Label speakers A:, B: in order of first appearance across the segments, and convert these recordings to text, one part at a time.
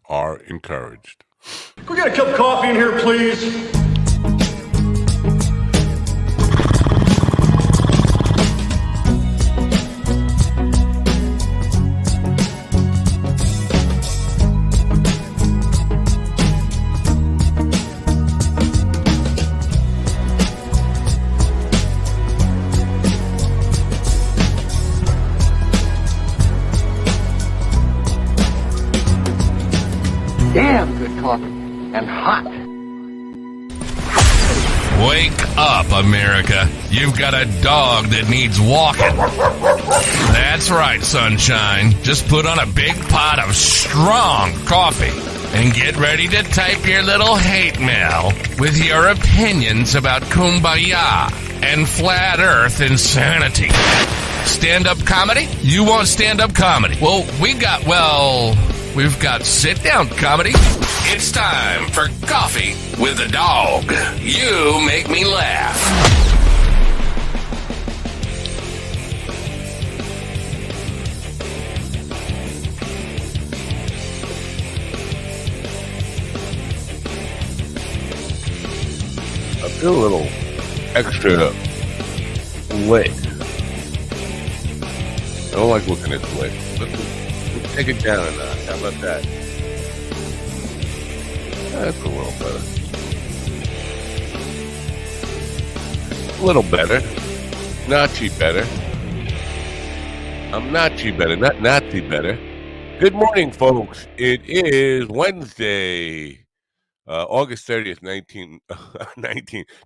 A: are encouraged.
B: Can we get a cup of coffee in here, please?
C: Damn good coffee and hot.
D: Wake up, America. You've got a dog that needs walking. That's right, sunshine. Just put on a big pot of strong coffee and get ready to type your little hate mail with your opinions about kumbaya and flat earth insanity. Stand-up comedy? You want stand-up comedy? Well, we've got sit-down comedy. It's time for Coffee with a Dog. You make me laugh.
A: I feel a little extra lit. I don't like looking at lit. Let's take it down a notch. How about that? That's a little better. A little better. Nazi better. I'm Nazi better, not Nazi better. Good morning, folks. It is Wednesday, August 30th,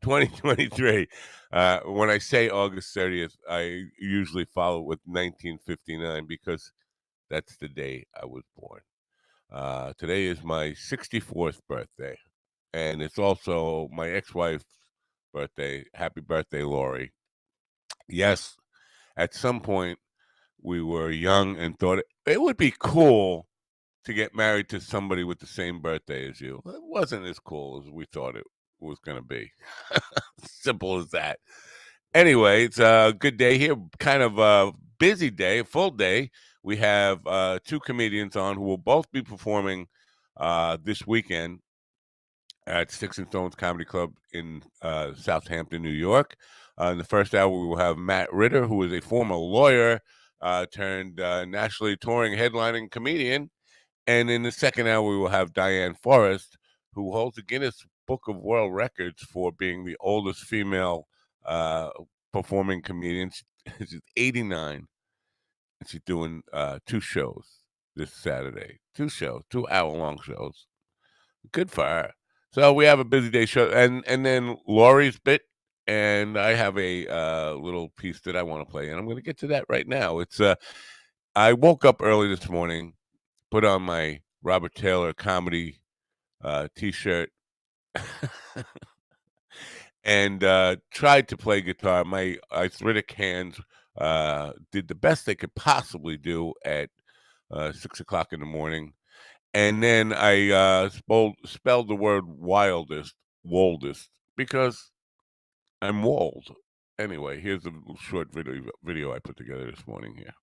A: 2023. When I say August 30th, I usually follow it with 1959 because that's the day I was born. Today is my 64th birthday, and it's also my ex-wife's birthday. Happy birthday, Lori. Yes, at some point we were young and thought it would be cool to get married to somebody with the same birthday as you. It wasn't as cool as we thought it was going to be. Simple as that. Anyway, it's a good day here, kind of a busy day, a full day. We have two comedians on who will both be performing this weekend at Sticks and Stones Comedy Club in Southampton, New York. In the first hour, we will have Matt Ritter, who is a former lawyer turned nationally touring headlining comedian. And in the second hour, we will have Diane Forrest, who holds the Guinness Book of World Records for being the oldest female performing comedian. She's 89. And she's doing two shows this Saturday. 2-hour-long shows. Good for her. So we have a busy day show. And then Lori's bit, and I have a little piece that I want to play. And I'm going to get to that right now. It's I woke up early this morning, put on my Robert Taylor comedy T-shirt, and tried to play guitar. My arthritic hands did the best they could possibly do at 6 o'clock in the morning. And then I spelled the word woldest, because I'm wold. Anyway, here's a short video I put together this morning here.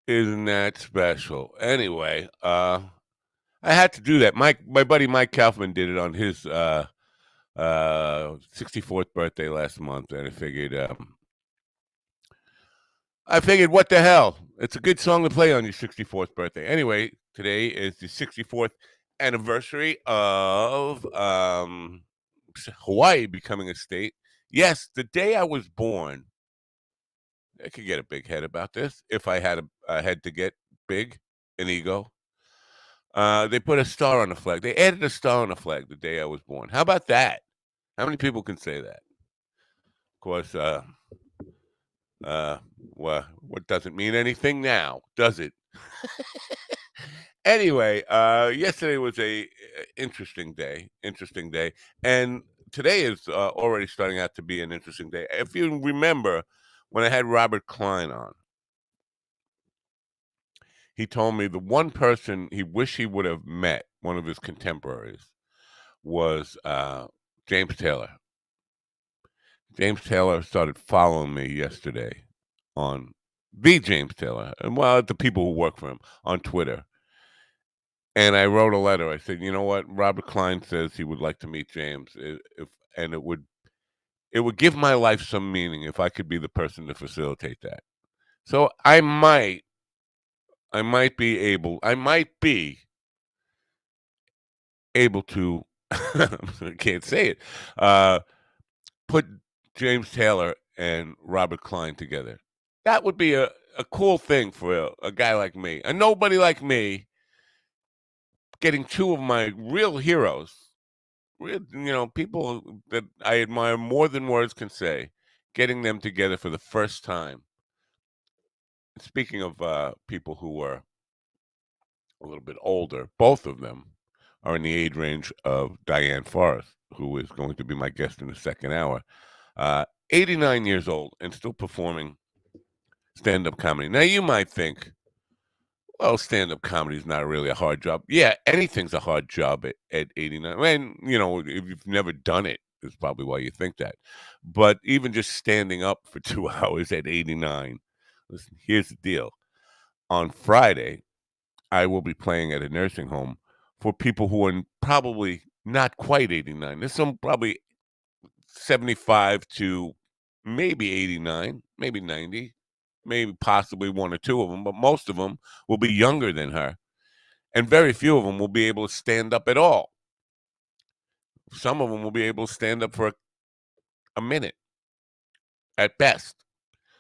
A: Isn't that special? Anyway, I had to do that. My buddy Mike Kaufman did it on his 64th birthday last month, and I figured what the hell? It's a good song to play on your 64th birthday. Anyway, today is the 64th anniversary of Hawaii becoming a state. Yes, the day I was born. I could get a big head about this if I had a head to get big, an ego. They put a star on the flag. They added a star on the flag the day I was born. How about that? How many people can say that? Of course, uh, well, what doesn't mean anything now, does it? Anyway, yesterday was a interesting day. Interesting day, and today is already starting out to be an interesting day. If you remember, when I had Robert Klein on, he told me the one person he wished he would have met, one of his contemporaries, was James Taylor. James Taylor started following me yesterday on the James Taylor, and well, the people who work for him on Twitter. And I wrote a letter. I said, you know what? Robert Klein says he would like to meet James, and it would give my life some meaning if I could be the person to facilitate that. So I might be able to. I can't say it. Put James Taylor and Robert Klein together. That would be a cool thing for a guy like me, a nobody like me, getting two of my real heroes, people that I admire more than words can say, getting them together for the first time. Speaking of people who were a little bit older, both of them are in the age range of Diane Forrest, who is going to be my guest in the second hour. 89 years old and still performing stand-up comedy. Now, you might think, well, stand-up comedy is not really a hard job. Yeah, anything's a hard job at 89. And, if you've never done it, is probably why you think that. But even just standing up for 2 hours at 89, listen, here's the deal. On Friday, I will be playing at a nursing home for people who are probably not quite 89. There's some probably 75 to maybe 89, maybe 90, maybe possibly one or two of them, but most of them will be younger than her. And very few of them will be able to stand up at all. Some of them will be able to stand up for a minute at best.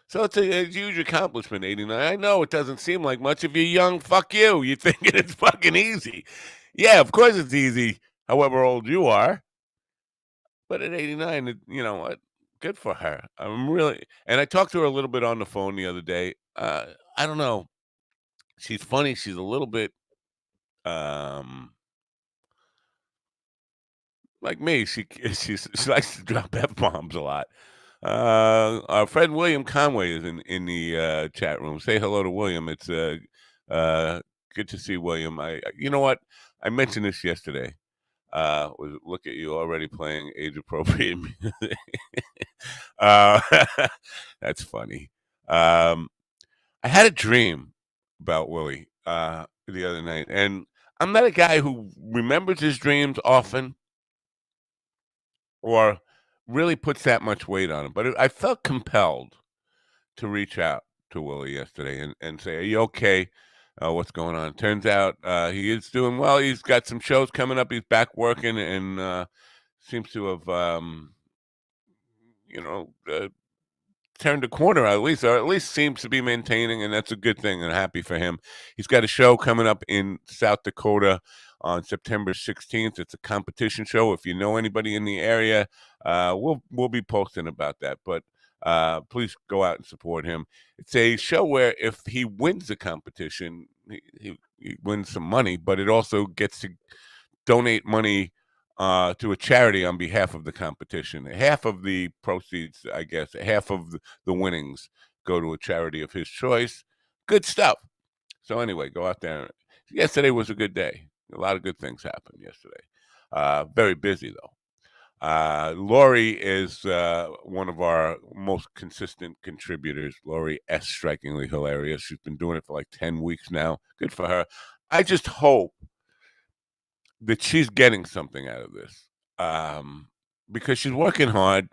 A: So it's a huge accomplishment, 89. I know it doesn't seem like much. If you're young, fuck you. You're thinking it's fucking easy. Yeah, of course it's easy, however old you are. But at 89, you know what? Good for her. And I talked to her a little bit on the phone the other day. I don't know. She's funny. She's a little bit um, like me. She likes to drop F-bombs a lot. Our friend William Conway is in the chat room. Say hello to William. It's uh, good to see William. You know what? I mentioned this yesterday. Look at you already playing age appropriate music. uh, that's funny. I had a dream about Willie the other night, and I'm not a guy who remembers his dreams often or really puts that much weight on him. But I felt compelled to reach out to Willie yesterday and say, "Are you okay? What's going on?" Turns out he is doing well. He's got some shows coming up. He's back working and seems to have, you know, uh, turned a corner or at least seems to be maintaining, and that's a good thing. And happy for him. He's got a show coming up in South Dakota on September 16th. It's a competition show. If you know anybody in the area, we'll be posting about that. But please go out and support him. It's a show where if he wins the competition, he wins some money, but it also gets to donate money to a charity on behalf of the competition. Half of the proceeds, I guess, half of the winnings go to a charity of his choice. Good stuff. So anyway, go out there. Yesterday was a good day. A lot of good things happened yesterday. Very busy though. Lori is one of our most consistent contributors. Lori S. Strikingly hilarious. She's been doing it for like 10 weeks now. Good for her. I just hope that she's getting something out of this, um, because she's working hard.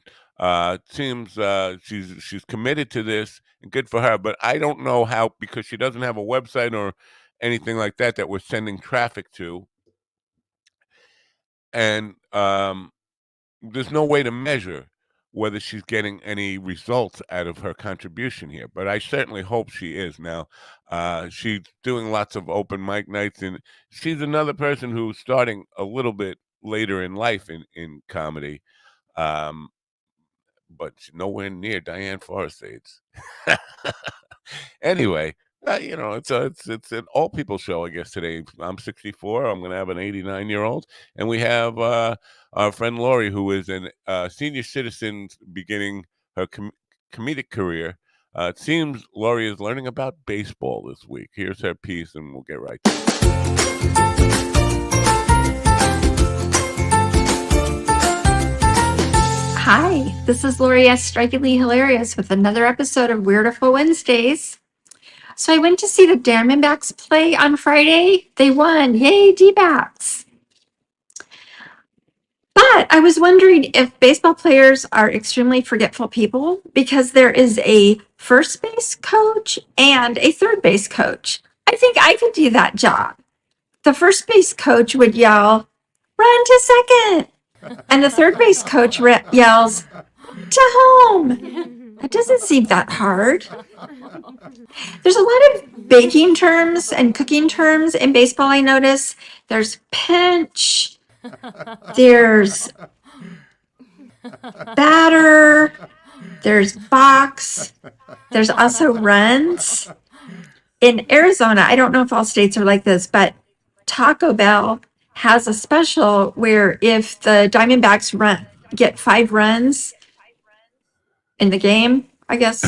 A: Seems she's committed to this, and good for her. But I don't know how, because she doesn't have a website or anything like that that we're sending traffic to, and there's no way to measure whether she's getting any results out of her contribution here. But I certainly hope she is. Now, she's doing lots of open mic nights, and she's another person who's starting a little bit later in life in comedy, um, but she's nowhere near Diane Forrest age. Anyway, it's an all people show, I guess. Today I'm 64. I'm going to have an 89-year-old, and we have our friend Lori, who is an senior citizen beginning her comedic career. It seems Lori is learning about baseball this week. Here's her piece, and we'll get right to it.
E: Hi, this is Lori S. Strikingly Hilarious with another episode of Weird Wednesdays. So I went to see the Diamondbacks play on Friday. They won. Yay, D-backs. But I was wondering if baseball players are extremely forgetful people, because there is a first base coach and a third base coach. I think I could do that job. The first base coach would yell, "Run to second." And the third base coach yells, "To home." That doesn't seem that hard. There's a lot of baking terms and cooking terms in baseball, I notice. There's pinch, there's batter, there's box, there's also runs. In Arizona, I don't know if all states are like this, but Taco Bell has a special where if the Diamondbacks get 5 runs in the game, I guess,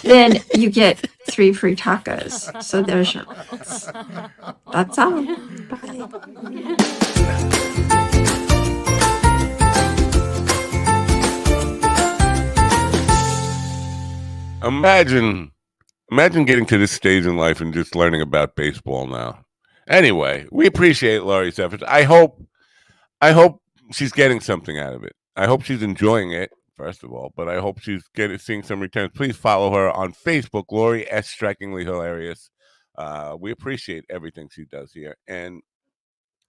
E: then you get 3 free tacos. So there's your rules. That's all. Bye.
A: Imagine getting to this stage in life and just learning about baseball now. Anyway, we appreciate Lori's efforts. I hope she's getting something out of it. I hope she's enjoying it, first of all, but I hope she's seeing some returns. Please follow her on Facebook, Lori S. Strikingly Hilarious. We appreciate everything she does here, and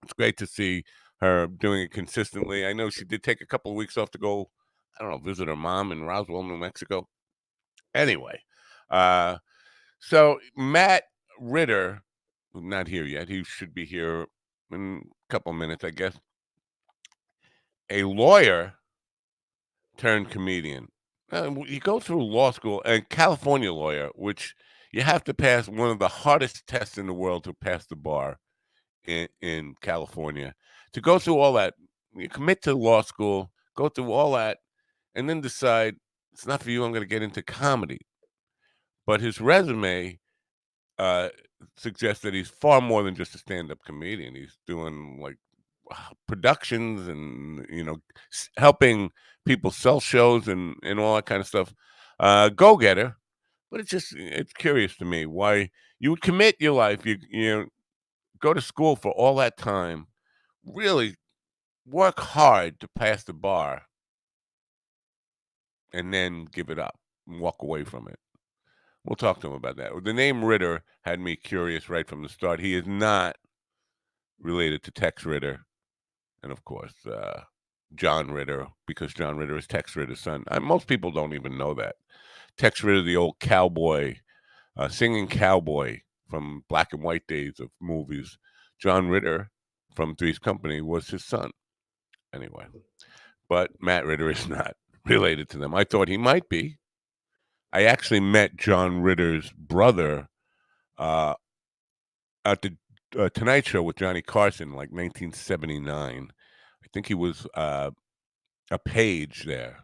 A: it's great to see her doing it consistently. I know she did take a couple of weeks off to go, I don't know, visit her mom in Roswell, New Mexico. Anyway, uh, so Matt Ritter, not here yet. He should be here in a couple minutes, I guess. A lawyer turned comedian. You go through law school, a California lawyer, which you have to pass one of the hardest tests in the world to pass the bar in California. To go through all that, you commit to law school, go through all that, and then decide it's not for you. I'm going to get into comedy. But his resume uh, suggests that he's far more than just a stand-up comedian. He's doing like productions and helping people sell shows and all that kind of stuff. Go-getter, but it's curious to me why you would commit your life. You go to school for all that time, really work hard to pass the bar, and then give it up and walk away from it. We'll talk to him about that. The name Ritter had me curious right from the start. He is not related to Tex Ritter, and of course, John Ritter, because John Ritter is Tex Ritter's son. Most people don't even know that. Tex Ritter, the old cowboy, singing cowboy from black and white days of movies. John Ritter from Three's Company was his son. Anyway, but Matt Ritter is not related to them. I thought he might be. I actually met John Ritter's brother at the Tonight Show with Johnny Carson, like 1979. I think he was a page there.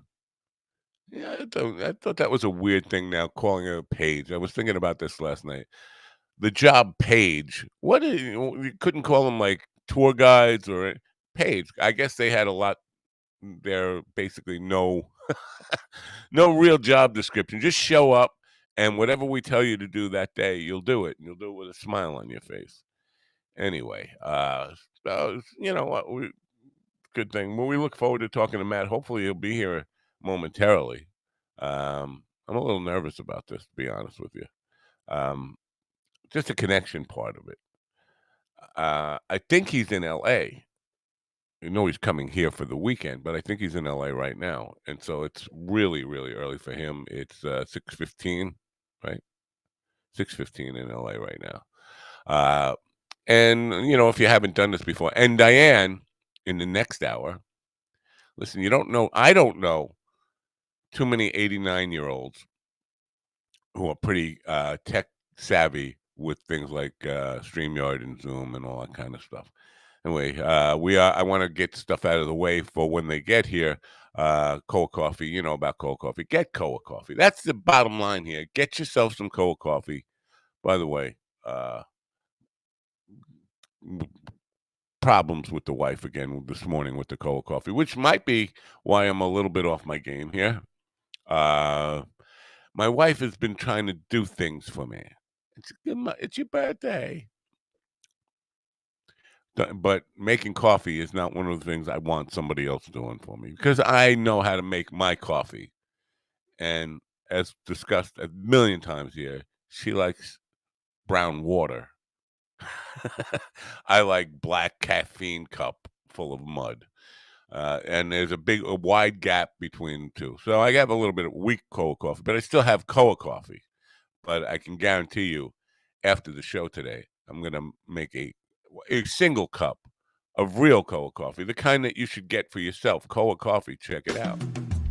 A: Yeah, I thought that was a weird thing now, calling it a page. I was thinking about this last night. The job page. You couldn't call them like tour guides or page. I guess they had a lot they're basically no no real job description. Just show up, and whatever we tell you to do that day, you'll do it, and you'll do it with a smile on your face. Anyway, you know what? Good thing. Well, we look forward to talking to Matt. Hopefully, he'll be here momentarily. I'm a little nervous about this, to be honest with you. Um, just the connection part of it. I think he's in L.A. You know he's coming here for the weekend, but I think he's in LA right now, and so it's really, really early for him. It's 6:15, right? 6:15 in LA right now. Uh, and you know, if you haven't done this before, and Diane in the next hour, listen, you don't know, I don't know too many 89-year-olds who are pretty tech savvy with things like StreamYard and Zoom and all that kind of stuff. Anyway, I want to get stuff out of the way for when they get here. Cold coffee, you know about cold coffee. Get cold coffee. That's the bottom line here. Get yourself some cold coffee. By the way, w- problems with the wife again this morning with the cold coffee, which might be why I'm a little bit off my game here. Uh, my wife has been trying to do things for me. It's your birthday. But making coffee is not one of the things I want somebody else doing for me because I know how to make my coffee. And as discussed a million times here, she likes brown water. I like black caffeine cup full of mud. And there's a wide gap between the two. So I have a little bit of weak cold coffee, but I still have Koa coffee. But I can guarantee you, after the show today, I'm going to make a single cup of real Koa coffee, the kind that you should get for yourself. Koa coffee, check it out.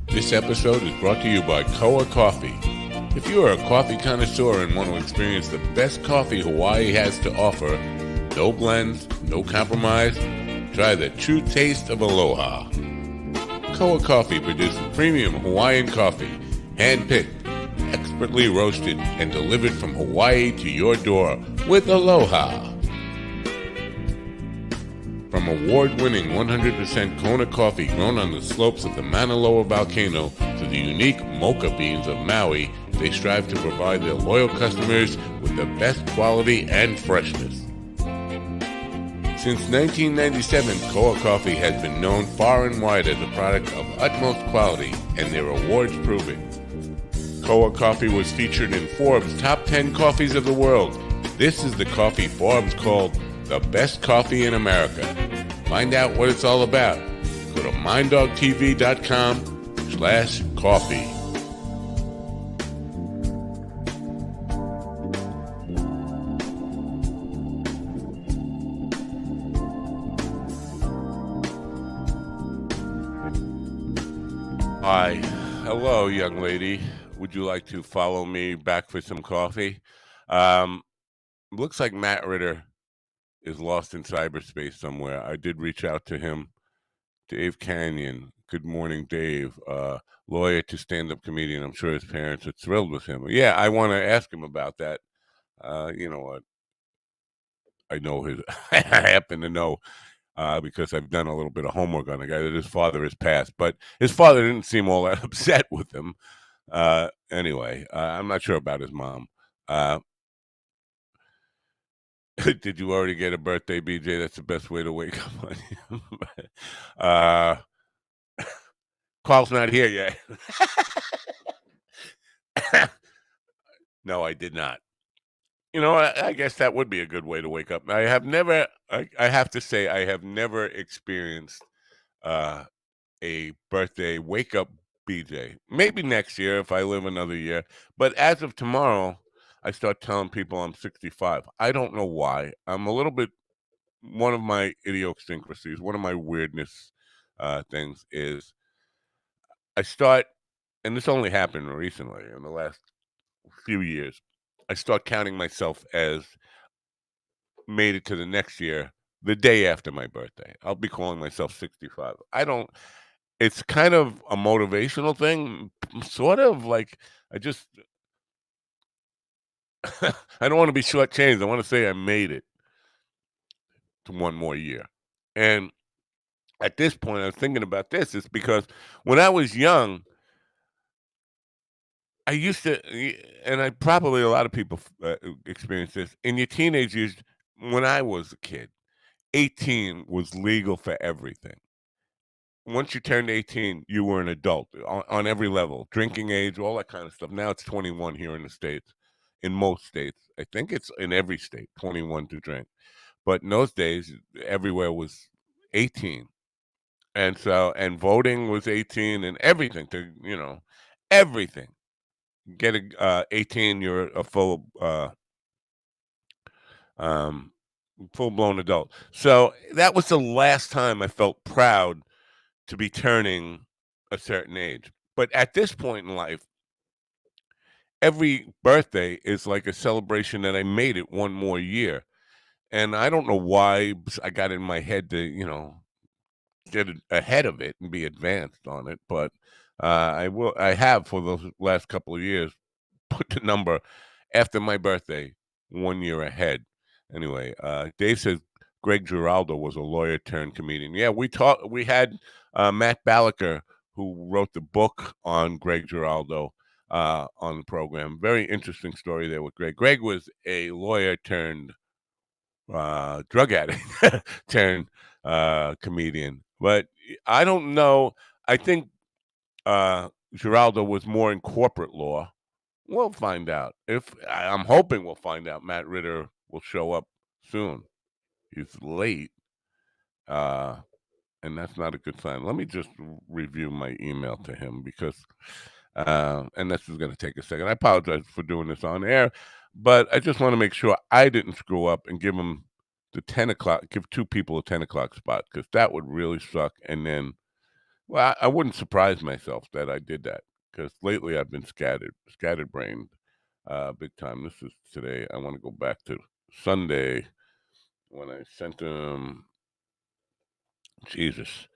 A: This episode is brought to you by Koa Coffee. If you are a coffee connoisseur and want to experience the best coffee Hawaii has to offer, no blends, no compromise, try the true taste of aloha. Koa Coffee produces premium Hawaiian coffee, hand-picked, expertly roasted, and delivered from Hawaii to your door with aloha. From award-winning 100% Kona coffee grown on the slopes of the Mauna Loa volcano to the unique mocha beans of Maui, they strive to provide their loyal customers with the best quality and freshness. Since 1997, Koa Coffee has been known far and wide as a product of utmost quality, and their awards prove it. Koa Coffee was featured in Forbes' Top 10 Coffees of the World. This is the coffee Forbes called the best coffee in America. Find out what it's all about. Go to minddogtv.com/coffee. Hi. Hello, young lady. Would you like to follow me back for some coffee? Looks like Matt Ritter is lost in cyberspace somewhere. I did reach out to him. Dave Canyon. Good morning, Dave. Lawyer to stand-up comedian. I'm sure his parents are thrilled with him. Yeah, I want to ask him about that. You know what? I know his. I happen to know because I've done a little bit of homework on the guy that his father has passed, but his father didn't seem all that upset with him. Anyway, I'm not sure about his mom. Did you already get a birthday, BJ? That's the best way to wake up on him. Carl's not here yet. No, I did not. You know, I guess that would be a good way to wake up. I have to say, I have never experienced uh, a birthday wake up BJ. Maybe next year if I live another year. But as of tomorrow, I start telling people I'm 65. I don't know why. I'm a little bit, one of my idiosyncrasies, one of my weirdness things is I start, and this only happened recently in the last few years. I start counting myself as made it to the next year the day after my birthday. I'll be calling myself 65. I don't, it's kind of a motivational thing, sort of like I just, I don't want to be shortchanged. I want to say I made it to one more year. And at this point, I was thinking about this, is because when I was young, I used to, and I probably a lot of people experience this in your teenage years. When I was a kid, 18 was legal for everything. Once you turned 18, you were an adult on every level, drinking age, all that kind of stuff. Now it's 21 here in the States, in most states. I think it's in every state, 21 to drink. But in those days, everywhere was 18. And so, and voting was 18 and everything to, everything. Get a 18, you're a um, full blown adult. So that was the last time I felt proud to be turning a certain age. But at this point in life, every birthday is like a celebration that I made it one more year. And I don't know why I got in my head to, get ahead of it and be advanced on it. But I have for those last couple of years put the number after my birthday 1 year ahead. Anyway, Dave says Greg Giraldo was a lawyer turned comedian. Yeah, we had Matt Balaker, who wrote the book on Greg Giraldo, on the program. Very interesting story there with Greg. Greg was a lawyer turned drug addict turned comedian. But I don't know. I think Giraldo was more in corporate law. We'll find out. I'm hoping we'll find out. Matt Ritter will show up soon. He's late, uh, and that's not a good sign. Let me just review my email to him because, and this is going to take a second. I apologize for doing this on air, but I just want to make sure I didn't screw up and give him the 10 o'clock. Give two people a 10 o'clock spot because that would really suck. And then, well, I wouldn't surprise myself that I did that because lately I've been scatterbrained, big time. This is today. I want to go back to Sunday when I sent him. Jesus,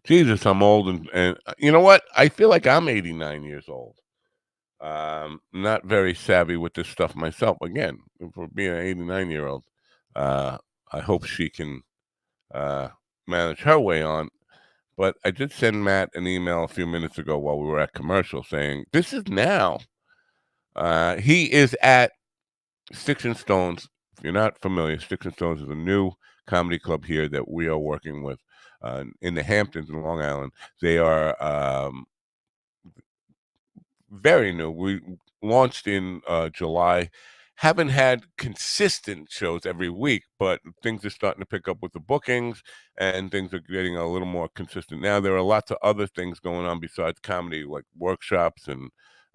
A: Jesus, I'm old, and you know what? I feel like I'm 89 years old. Not very savvy with this stuff myself. Again, for being an 89-year-old, uh, I hope she can uh, manage her way on. But I did send Matt an email a few minutes ago while we were at commercial saying, this is now. He is at Sticks and Stones. If you're not familiar, Sticks and Stones is a new comedy club here that we are working with in the Hamptons in Long Island. They are very new. We launched in July. Haven't had consistent shows every week, but things are starting to pick up with the bookings and things are getting a little more consistent. Now, there are lots of other things going on besides comedy, like workshops and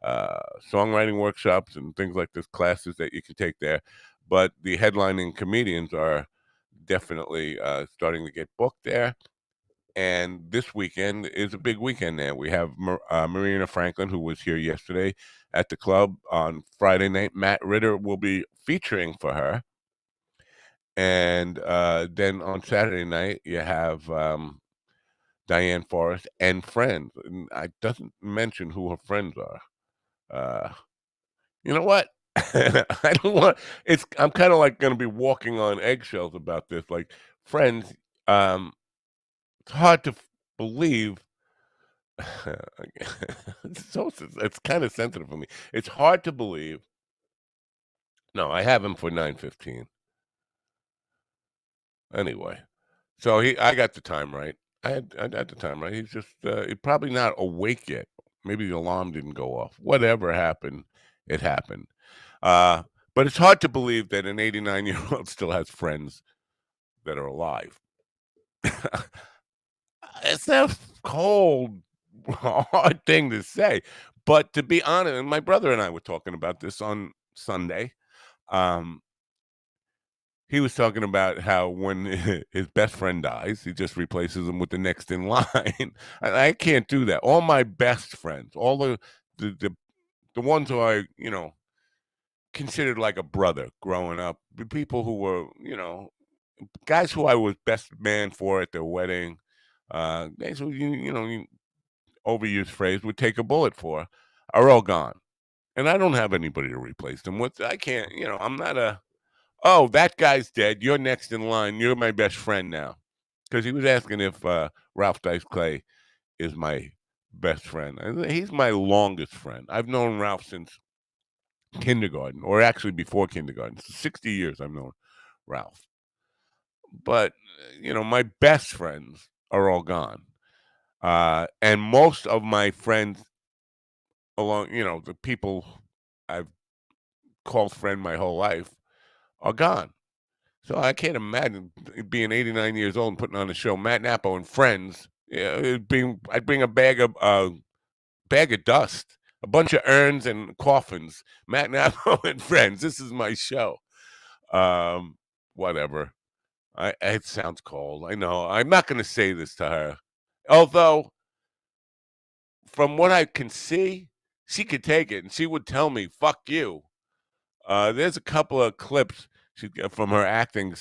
A: songwriting workshops and things like this, classes that you can take there. But the headlining comedians are definitely starting to get booked there. And this weekend is a big weekend there. We have Marina Franklin, who was here yesterday at the club on Friday night. Matt Ritter will be featuring for her. And then on Saturday night, you have Diane Forrest and friends. And I doesn't mention who her friends are. You know what? I don't want. I'm kind of like going to be walking on eggshells about this. Like friends, it's hard to believe. It's kind of sensitive for me. It's hard to believe. No, I have him for 9:15. Anyway, so I got the time right. I had the time right. He's just he's probably not awake yet. Maybe the alarm didn't go off. Whatever happened, it happened. Uh, but it's hard to believe that an 89-year-old still has friends that are alive. It's a cold, hard thing to say. But to be honest, and my brother and I were talking about this on Sunday. Um, he was talking about how when his best friend dies, he just replaces him with the next in line. I can't do that. All my best friends, all the the, the ones who I, considered like a brother growing up, the people who were, guys who I was best man for at their wedding, guys who overused phrase would take a bullet for, are all gone. And I don't have anybody to replace them with. I can't, I'm not oh, that guy's dead. You're next in line. You're my best friend now. because he was asking if Ralph Dice Clay is my best friend. And he's my longest friend. I've known Ralph since kindergarten, or actually before kindergarten. 60 years I've known Ralph. But, my best friends are all gone. And most of my friends along, the people I've called friend my whole life are gone. So I can't imagine being 89 years old and putting on a show. Matt Nappo and friends. Yeah, I'd bring a bag of dust, a bunch of urns and coffins. Matt Nappo and friends. This is my show. Whatever. It sounds cold. I know. I'm not going to say this to her, although from what I can see, she could take it, and she would tell me, "Fuck you." There's a couple of clips from her acting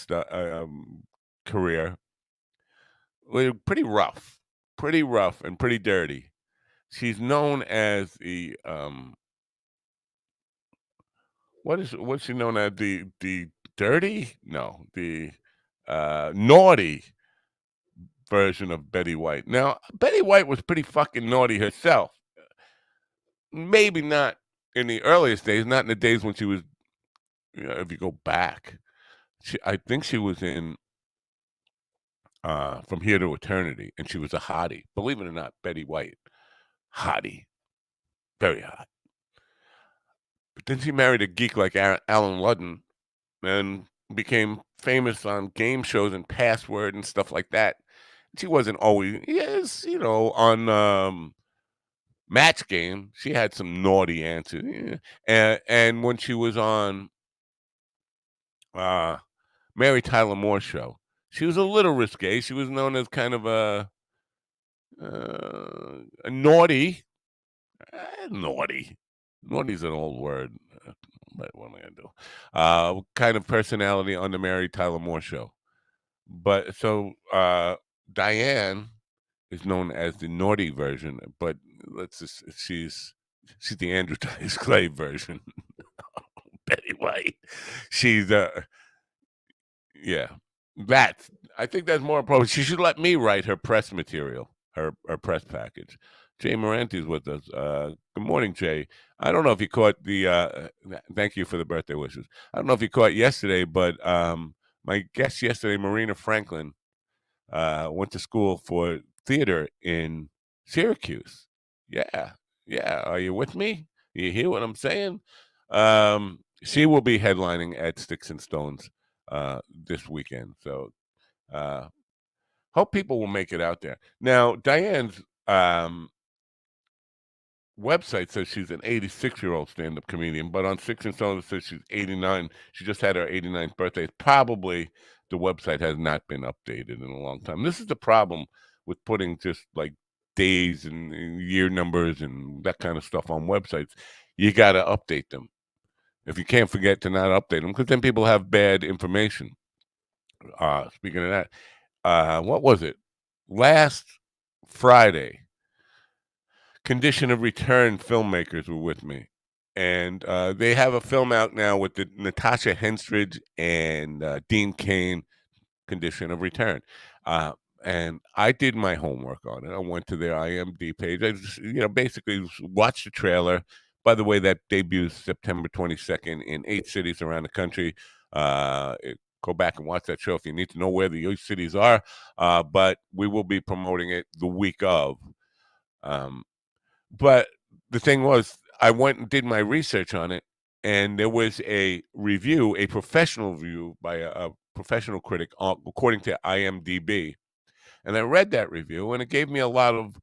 A: career. Were pretty rough, and pretty dirty. She's known as the what's she known as, the dirty? No, the naughty version of Betty White. Now, Betty White was pretty fucking naughty herself. Maybe not in the earliest days, not in the days when she was, if you go back. I think she was in From Here to Eternity, and she was a hottie. Believe it or not, Betty White, hottie, very hot. But then she married a geek like Alan Ludden and became famous on game shows and Password and stuff like that. She wasn't always, yes, on Match Game. She had some naughty answers, yeah. And when she was on uh, Mary Tyler Moore show, she was a little risque. She was known as kind of a naughty, naughty. Naughty's an old word, but what am I gonna do? Kind of personality on the Mary Tyler Moore show. But so Diane is known as the naughty version, but she's the Andrew Dice Clay version. Betty White. She's yeah. That's I think that's more appropriate. She should let me write her press material, her press package. Jay Moranti's with us. Good morning, Jay. I don't know if you caught the thank you for the birthday wishes. I don't know if you caught yesterday, but my guest yesterday, Marina Franklin, went to school for theater in Syracuse. Yeah. Yeah. Are you with me? You hear what I'm saying? She will be headlining at Sticks and Stones this weekend. So uh, hope people will make it out there. Now, Diane's website says she's an 86-year-old stand-up comedian, but on Sticks and Stones it says she's 89. She just had her 89th birthday. Probably the website has not been updated in a long time. This is the problem with putting just like days and year numbers and that kind of stuff on websites. You got to update them. If you can't forget to not update them, because then people have bad information. Speaking of that, what was it? Last Friday, Condition of Return filmmakers were with me. And they have a film out now with Natasha Henstridge and Dean Cain, Condition of Return. And I did my homework on it. I went to their IMDb page. I just, basically watched the trailer. By the way, that debuts September 22nd in 8 cities around the country. Go back and watch that show if you need to know where the cities are. But we will be promoting it the week of. But the thing was, I went and did my research on it, and there was a review, a professional review by a professional critic, according to IMDb. And I read that review, and it gave me a lot of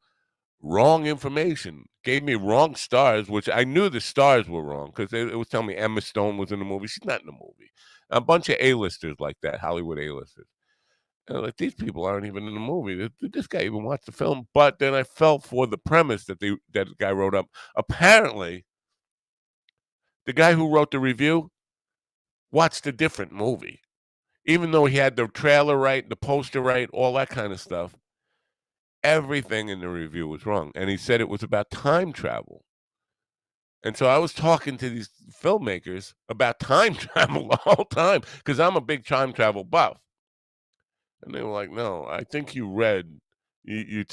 A: wrong information. Gave me wrong stars, which I knew the stars were wrong because it was telling me Emma Stone was in the movie. She's not in the movie. A bunch of A-listers like that, Hollywood A-listers. And like, these people aren't even in the movie. Did this guy even watch the film? But then I fell for the premise that that guy wrote up. Apparently, the guy who wrote the review watched a different movie. Even though he had the trailer right, the poster right, all that kind of stuff, everything in the review was wrong. And he said it was about time travel. And so I was talking to these filmmakers about time travel the whole time because I'm a big time travel buff. And they were like, "No, I think you read you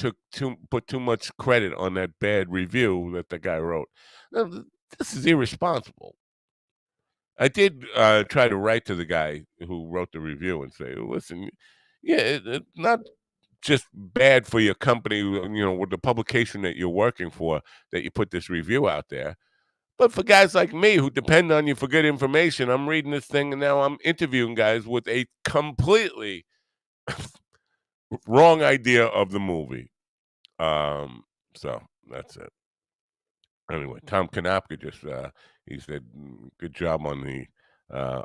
A: put too much credit on that bad review that the guy wrote." No, this is irresponsible. I did try to write to the guy who wrote the review and say, "Listen, yeah, it's not just bad for your company, with the publication that you're working for, that you put this review out there. But for guys like me who depend on you for good information, I'm reading this thing and now I'm interviewing guys with a completely wrong idea of the movie." Um, so that's it. Anyway, Tom Kanopka just he said, "Good job on the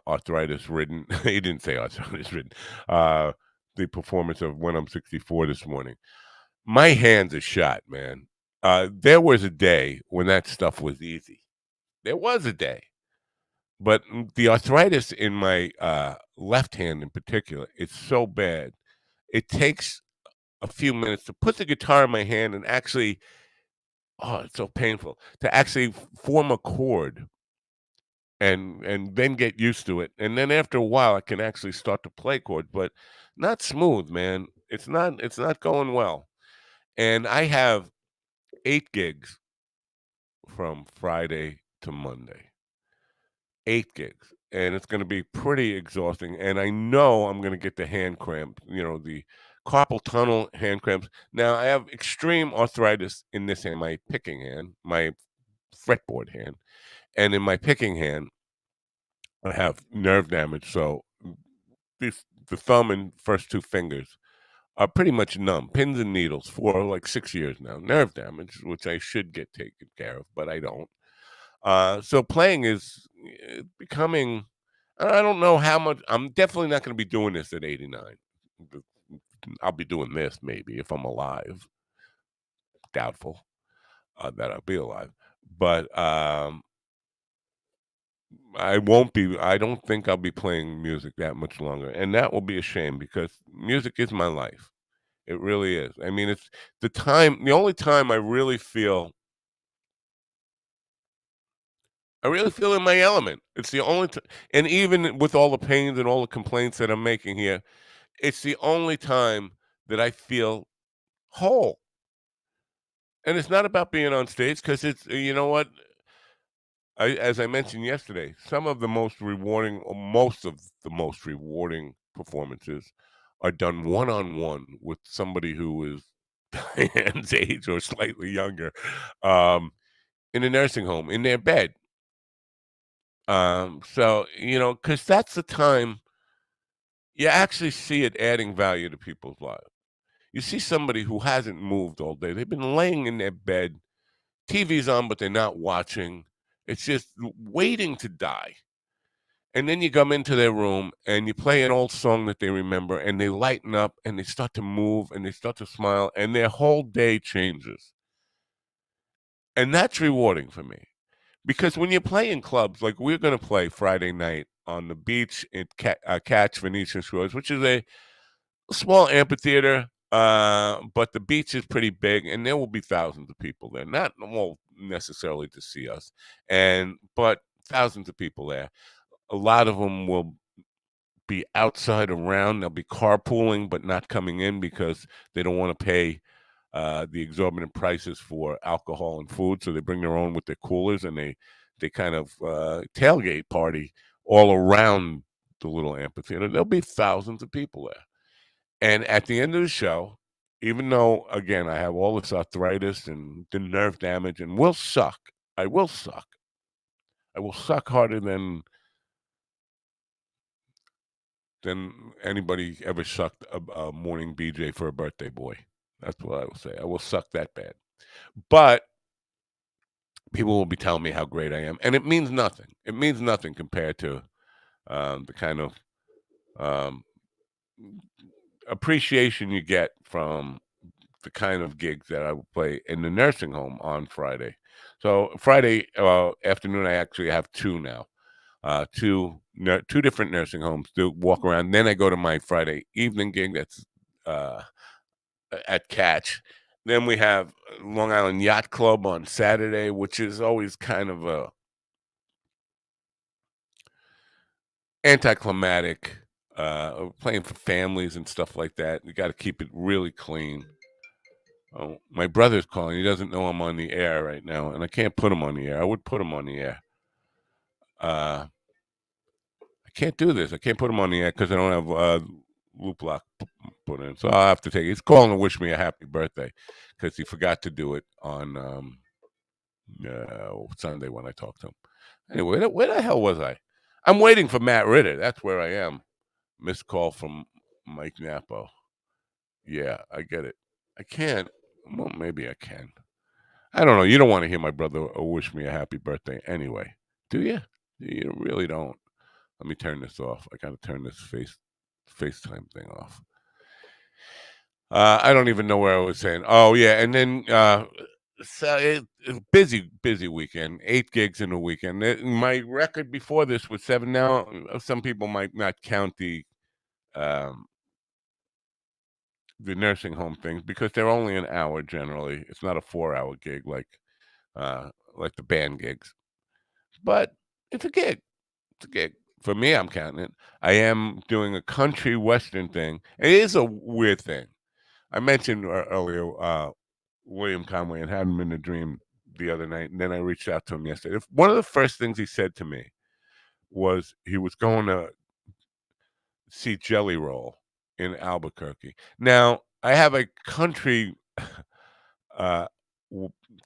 A: arthritis ridden." He didn't say arthritis ridden. Uh, the performance of When I'm 64 this morning. My hands are shot, man. There was a day when that stuff was easy. There was a day, but the arthritis in my left hand in particular, it's so bad. It takes a few minutes to put the guitar in my hand and actually, oh, it's so painful to actually form a chord and then get used to it. And then after a while, I can actually start to play chords, but not smooth, man. It's not going well. And I have 8 gigs from Friday to Monday. 8 gigs. And it's going to be pretty exhausting. And I know I'm going to get the hand cramp, the carpal tunnel hand cramps. Now, I have extreme arthritis in this hand, my picking hand, my fretboard hand. And in my picking hand, I have nerve damage. So the thumb and first two fingers are pretty much numb, pins and needles for like 6 years now. Nerve damage, which I should get taken care of, but I don't. So playing is becoming. I don't know how much. I'm definitely not going to be doing this at 89. I'll be doing this maybe if I'm alive. Doubtful that I'll be alive, but I won't be. I don't think I'll be playing music that much longer, and that will be a shame because music is my life. It really is. I mean, it's the only time I really feel in my element. It's the only time, and even with all the pains and all the complaints that I'm making here, it's the only time that I feel whole. And it's not about being on stage because it's, you know what? As I mentioned yesterday, some of the most rewarding, or most of the most rewarding performances are done one on one with somebody who is Diane's age or slightly younger, um, in a nursing home in their bed. So because that's the time you actually see it adding value to people's lives. You see somebody who hasn't moved all day; they've been laying in their bed, TV's on, but they're not watching. It's just waiting to die. And then you come into their room and you play an old song that they remember, and they lighten up and they start to move and they start to smile, and their whole day changes. And that's rewarding for me. Because when you play in clubs, like we're going to play Friday night on the beach at Catch Venetian Shores, which is a small amphitheater, but the beach is pretty big, and there will be thousands of people there. Not well necessarily to see us, but thousands of people there. A lot of them will be outside around. They'll be carpooling, but not coming in because they don't want to pay the exorbitant prices for alcohol and food. So they bring their own with their coolers, and they kind of tailgate party all around the little amphitheater. There'll be thousands of people there. And at the end of the show, even though, again, I have all this arthritis and the nerve damage and will suck, I will suck. I will suck harder than anybody ever sucked a morning BJ for a birthday boy. That's what I will say. I will suck that bad. But people will be telling me how great I am. And it means nothing. It means nothing compared to the kind of um, appreciation you get from the kind of gigs that I would play in the nursing home on Friday. So Friday afternoon, I actually have two now, two different nursing homes to walk around. Then I go to my Friday evening gig that's uh, at Catch. Then we have Long Island Yacht Club on Saturday, which is always kind of a anticlimactic playing for families and stuff like that. You got to keep it really clean. Oh, my brother's calling. He doesn't know I'm on the air right now, and I can't put him on the air. I would put him on the air. I can't do this. I can't put him on the air because I don't have loop lock put in. So I'll have to take it. He's calling to wish me a happy birthday because he forgot to do it on Sunday when I talked to him. Anyway, where the hell was I? I'm waiting for Matt Ritter. That's where I am. Missed call from Mike Napo. Yeah, I get it. I can't. Well, maybe I can. I don't know. You don't want to hear my brother wish me a happy birthday anyway, do you? You really don't. Let me turn this off. I gotta turn this FaceTime thing off. I don't even know where I was saying. Oh yeah, and then so busy weekend. 8 gigs in a weekend. My record before this was 7. Now some people might not count um, the nursing home things because they're only an hour generally. It's not a 4-hour gig like the band gigs, but it's a gig. It's a gig. For me, I'm counting it. I am doing a country western thing. It is a weird thing. I mentioned earlier William Conway and had him in a dream the other night, and then I reached out to him yesterday. One of the first things he said to me was he was going to see Jelly Roll in Albuquerque. Now, I have a uh,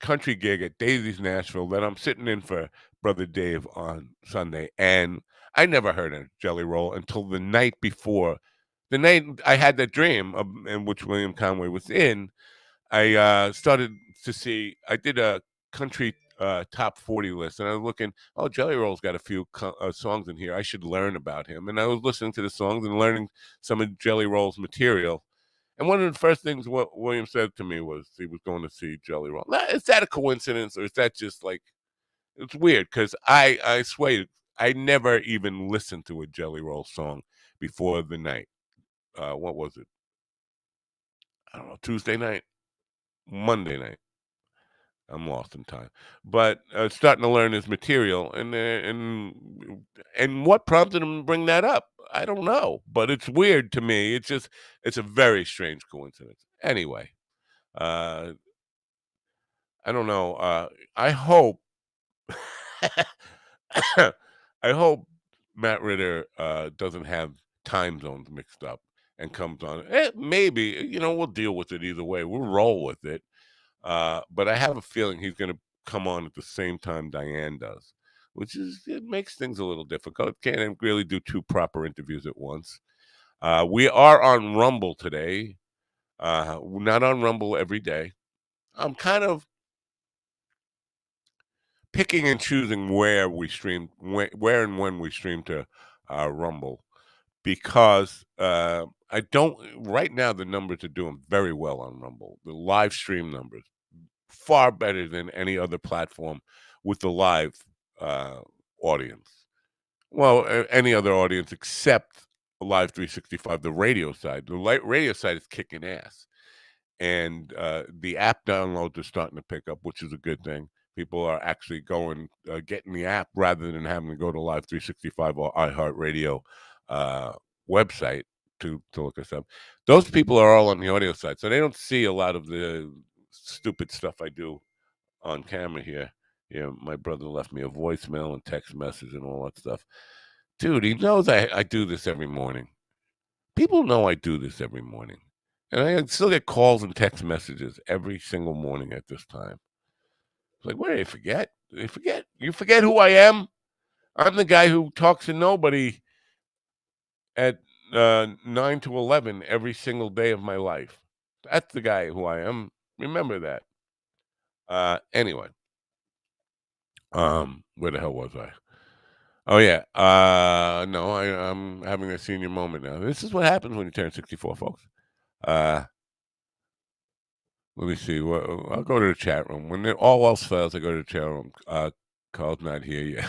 A: country gig at Daisy's Nashville that I'm sitting in for Brother Dave on Sunday, and I never heard of Jelly Roll until the night before. The night I had that dream, in which William Conway was in, I started to see. I did a country top 40 list, and I was looking. Oh, Jelly Roll's got a few songs in here. I should learn about him. And I was listening to the songs and learning some of Jelly Roll's material. And one of the first things what William said to me was he was going to see Jelly Roll. Now, is that a coincidence, or is that just like it's weird? Because I swear I never even listened to a Jelly Roll song before the night. What was it? I don't know. Tuesday night, Monday night. I'm lost in time, but starting to learn his material, and what prompted him to bring that up, I don't know, but it's weird to me. It's a very strange coincidence. Anyway, uh, I don't know. I hope, I hope Matt Ritter doesn't have time zones mixed up and comes on. Maybe we'll deal with it either way. We'll roll with it. But I have a feeling he's going to come on at the same time Diane does, which it makes things a little difficult. Can't really do 2 proper interviews at once. We are on Rumble today. We're not on Rumble every day. I'm kind of picking and choosing where we stream, where and when we stream to Rumble, because I don't. Right now, the numbers are doing very well on Rumble. The live stream numbers far better than any other platform with the live audience. Well, any other audience except Live 365, the radio side. The radio side is kicking ass, and the app downloads are starting to pick up, which is a good thing. People are actually getting the app rather than having to go to Live 365 or iHeartRadio website to look us up. Those people are all on the audio side, so they don't see a lot of the stupid stuff I do on camera here. Yeah, my brother left me a voicemail and text message and all that stuff. Dude, he knows I do this every morning. People know I do this every morning. And I still get calls and text messages every single morning at this time. It's like, what did they forget? Did they forget? You forget who I am? I'm the guy who talks to nobody at 9 to 11 every single day of my life. That's the guy who I am. Remember that. Anyway, where the hell was I? Oh yeah. No, I'm having a senior moment now. This is what happens when you turn 64, folks. Uh, Let me see. Well, I'll go to the chat room. When all else fails, I go to the chat room. Carl's not here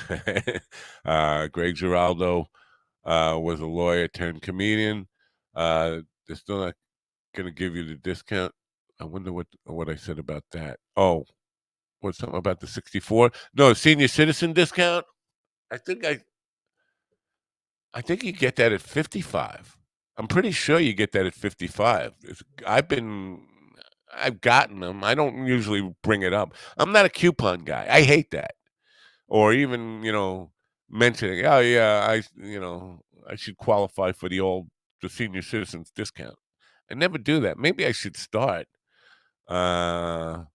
A: yet. Greg Giraldo was a lawyer turned comedian. They're still not going to give you the discount. I wonder what I said about that. Oh, what's something about the 64? No, senior citizen discount. I think I think you get that at 55. I'm pretty sure you get that at 55. I've gotten them. I don't usually bring it up. I'm not a coupon guy. I hate that. Or even, mentioning, "Oh, yeah, I should qualify for the senior citizens discount." I never do that. Maybe I should start. Uh,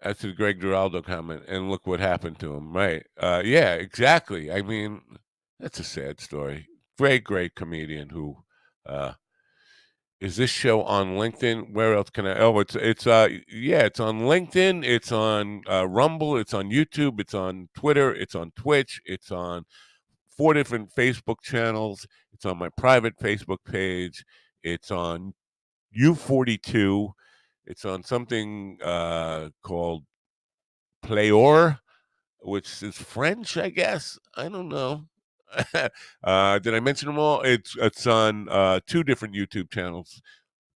A: that's a Greg Giraldo comment, and look what happened to him, right? Yeah, exactly. I mean, that's a sad story. Great, great comedian who, uh is this show on LinkedIn? Where else can I? Oh, yeah, it's on LinkedIn, it's on, Rumble, it's on YouTube, it's on Twitter, it's on Twitch, it's on 4 different Facebook channels, it's on my private Facebook page, it's on U42, it's on something, called Playor, which is French, I guess. I don't know. Did I mention them all? It's on, 2 different YouTube channels.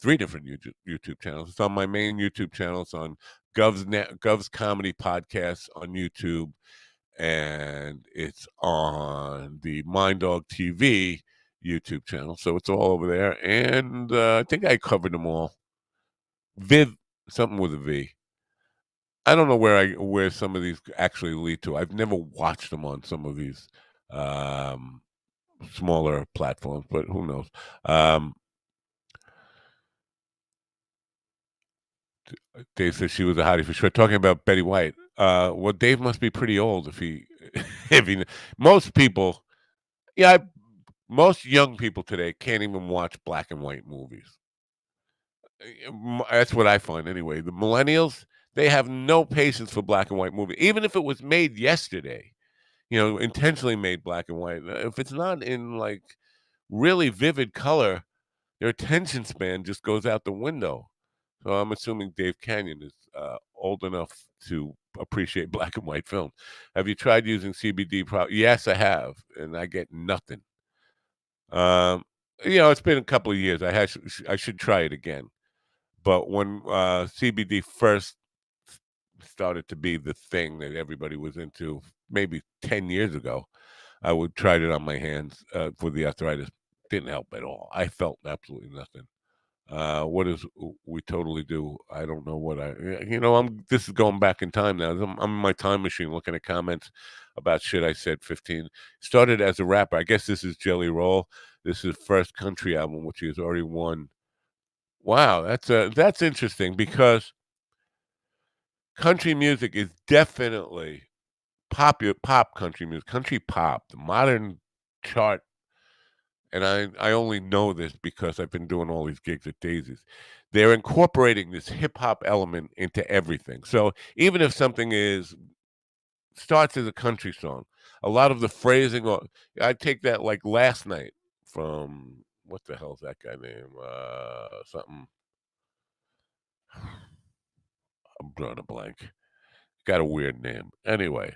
A: 3 different YouTube channels. It's on my main YouTube channel. It's on Gov's Comedy Podcast on YouTube, and it's on the Mind Dog TV YouTube channel. So it's all over there, and, I think I covered them all. Viv something with a V. I don't know where some of these actually lead to. I've never watched them on some of these, um, smaller platforms, but who knows? Um Dave says she was a hottie for sure. Talking about Betty White. Well, Dave must be pretty old if he, if he. Most people, yeah, most young people today can't even watch black and white movies. That's what I find anyway. The millennials, they have no patience for black and white movie, even if it was made yesterday. Intentionally made black and white. If it's not in like really vivid color, their attention span just goes out the window. So I'm assuming Dave Canyon is, old enough to appreciate black and white film. Have you tried using CBD? Yes, I have, and I get nothing. Um, it's been a couple of years. I should try it again. But when, CBD first started to be the thing that everybody was into, maybe 10 years ago, I would tried it on my hands, for the arthritis. Didn't help at all. I felt absolutely nothing. What is we totally do? I don't know what this is going back in time now. I'm in my time machine looking at comments about shit I said 15. Started as a rapper. I guess this is Jelly Roll. This is first country album, which he has already won. Wow, that's interesting because country music is definitely pop country music, country pop, the modern chart. And I only know this because I've been doing all these gigs at Daisy's. They're incorporating this hip hop element into everything. So even if something starts as a country song, a lot of the phrasing, or I take that like last night from what the hell's that guy name? Something. I'm drawing a blank. Got a weird name. Anyway,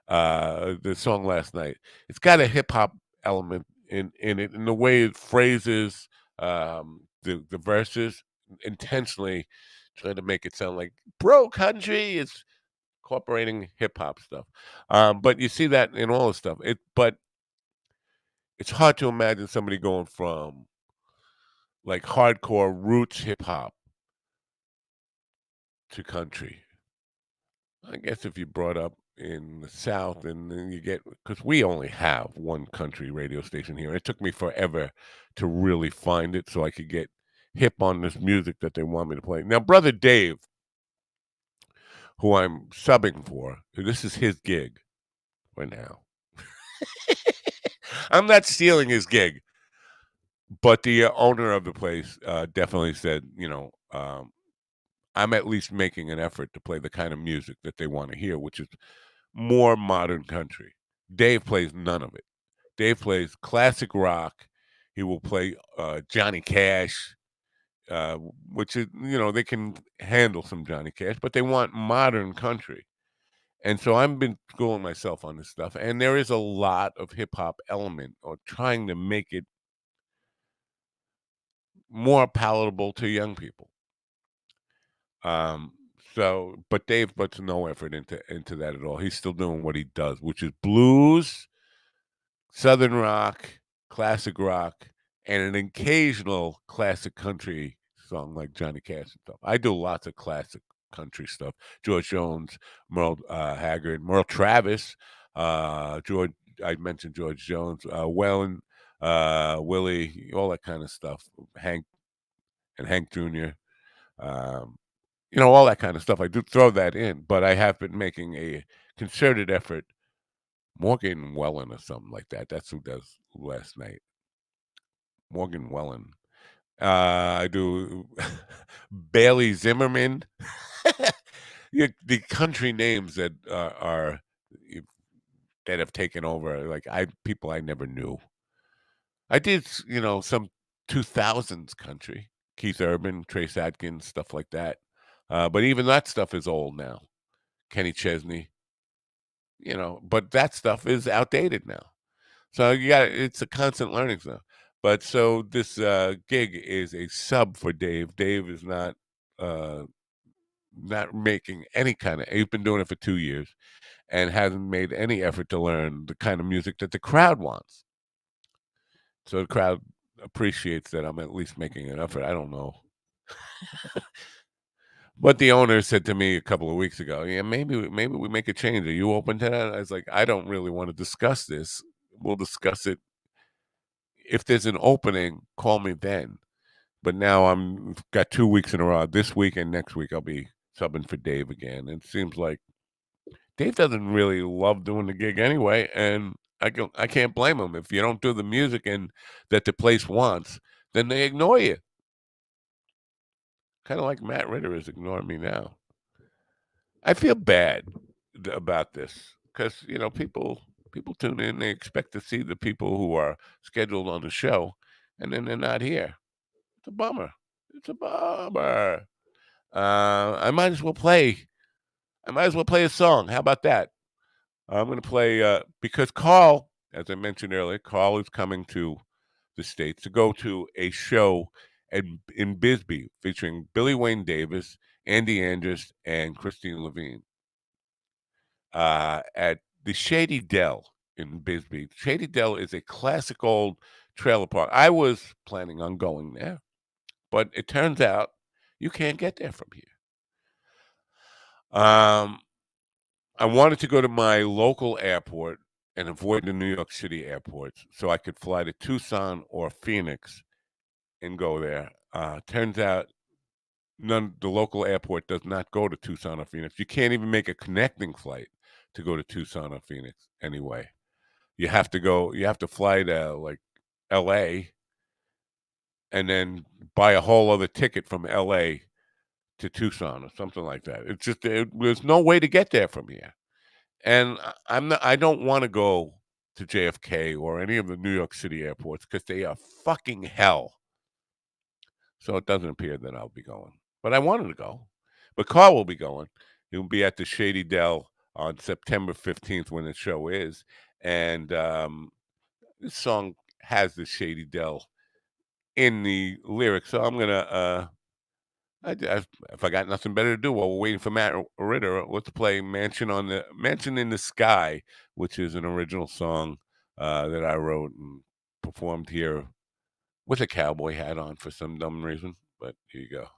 A: the song last night. It's got a hip hop element in it, in the way it phrases, the verses, intentionally trying to make it sound like bro country. It's incorporating hip hop stuff. But you see that in all the stuff. But it's hard to imagine somebody going from like hardcore roots hip hop to country. I guess if you brought up in the South, and then you get, because we only have one country radio station here. It took me forever to really find it so I could get hip on this music that they want me to play. Now, brother Dave, who I'm subbing for, this is his gig for now. I'm not stealing his gig, but the, owner of the place, definitely said, I'm at least making an effort to play the kind of music that they want to hear, which is more modern country. Dave plays none of it. Dave plays classic rock. He will play, Johnny Cash, uh, which is, they can handle some Johnny Cash, but they want modern country. And so I've been schooling myself on this stuff, and there is a lot of hip hop element, or trying to make it more palatable to young people. Um, but Dave puts no effort into that at all. He's still doing what he does, which is blues, Southern rock, classic rock, and an occasional classic country song like Johnny Cash and stuff. I do lots of classic country stuff. George Jones, Merle Haggard, Merle Travis, George. I mentioned George Jones, Wellen, Willie, all that kind of stuff. Hank and Hank Jr. Um, all that kind of stuff. I do throw that in, but I have been making a concerted effort. Morgan Wallen or something like that. That's who does Last Night. Morgan Wallen. I do Bailey Zimmerman. The country names that are that have taken over, like people I never knew. I did, some 2000s country, Keith Urban, Trace Adkins, stuff like that. But even that stuff is old now. Kenny Chesney, but that stuff is outdated now. So it's a constant learning stuff. But so this gig is a sub for Dave. Dave is not making any kind of. He's been doing it for 2 years and hasn't made any effort to learn the kind of music that the crowd wants. So the crowd appreciates that I'm at least making an effort. I don't know. But the owner said to me a couple of weeks ago, yeah, maybe we make a change. Are you open to that? I was like, I don't really want to discuss this. We'll discuss it. If there's an opening, call me then. But now I'm got 2 weeks in a row. This week and next week I'll be subbing for Dave again. It seems like Dave doesn't really love doing the gig anyway, and I can't blame him. If you don't do the music and that the place wants, then they ignore you. Kind of like Matt Ritter is ignoring me now. I feel bad about this because people tune in, they expect to see the people who are scheduled on the show, and then they're not here. It's a bummer. It's a bummer. I might as well play a song. How about that? I'm going to play because Carl, as I mentioned earlier, Carl is coming to the States to go to a show in Bisbee featuring Billy Wayne Davis, Andy Andrus, and Christine Levine at the Shady Dell in Bisbee. Shady Dell is a classic old trailer park. I was planning on going there, but it turns out you can't get there from here. I wanted to go to my local airport and avoid the New York City airports so I could fly to Tucson or Phoenix and go there. Turns out the local airport does not go to Tucson or Phoenix. You can't even make a connecting flight to go to Tucson or Phoenix anyway. You have to fly to like LA and then buy a whole other ticket from LA to Tucson or something like that. It's just there's no way to get there from here. And I don't want to go to JFK or any of the New York City airports because they are fucking hell. So it doesn't appear that I'll be going. But I wanted to go. But Carl will be going. He'll be at the Shady Dell on September 15th when the show is. And this song has the Shady Dell in the lyrics. So I'm going to, if I got nothing better to do while we're waiting for Matt Ritter, let's play Mansion in the Sky, which is an original song that I wrote and performed here with a cowboy hat on for some dumb reason. But here you go.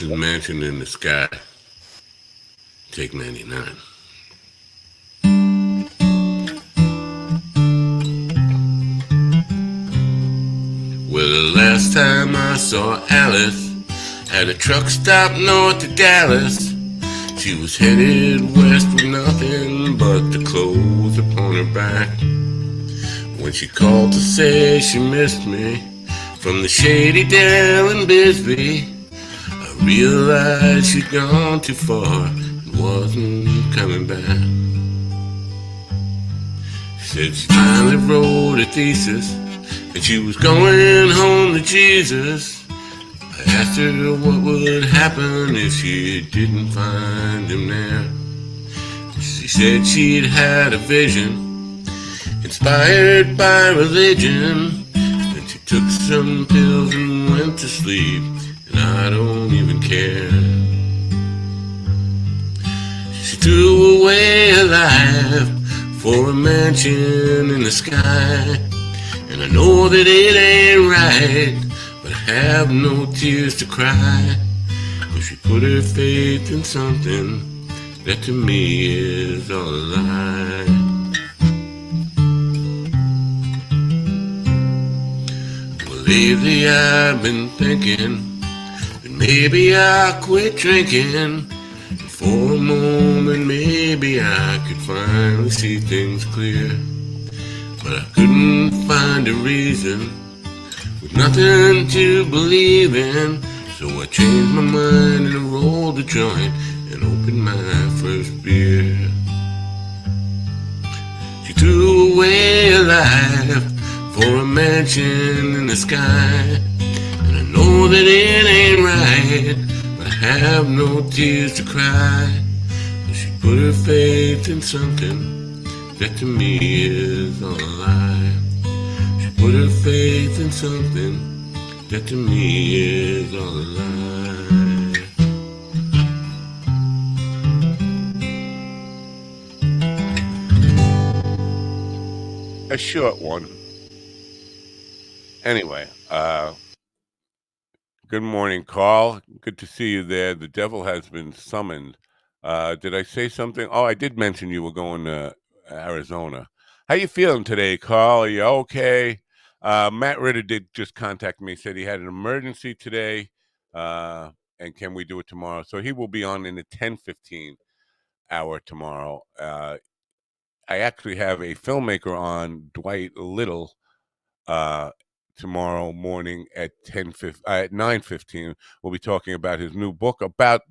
A: Mansion in the Sky, take 99. Well, the last time I saw Alice at a truck stop north of Dallas, she was headed west with nothing but the clothes upon her back. When she called to say she missed me from the Shady Dell in Bisbee, I realized she'd gone too far and wasn't coming back. She said she finally wrote a thesis and she was going home to Jesus. I asked her what would happen if she didn't find him there. She said she'd had a vision inspired by religion, and she took some pills and went to sleep, and I don't even care. She
F: threw away a life for a mansion in the sky. And I know that it ain't right, but I have no tears to cry. But she put her faith in something that to me is all a lie. Well, lately I've been thinking that maybe I'll quit drinking. For a moment, maybe I could finally see things clear. But I couldn't find a reason, with nothing to believe in. So I changed my mind and I rolled a joint and opened my first beer. She threw away a life for a mansion in the sky. And I know that it ain't right, but I have no tears to cry. But she put her faith in something that to me is all a lie. She put her faith in something that to me is all a lie.
A: A short one. Anyway, good morning, Carl. Good to see you there. The devil has been summoned. Did I say something? Oh, I did mention you were going to Arizona. How you feeling today, Carl? Are you okay? Matt Ritter did just contact me, said he had an emergency today, and can we do it tomorrow? So he will be on in the 10:15 hour tomorrow. I actually have a filmmaker on, Dwight Little, uh, tomorrow morning at 9:15. We'll be talking about his new book about.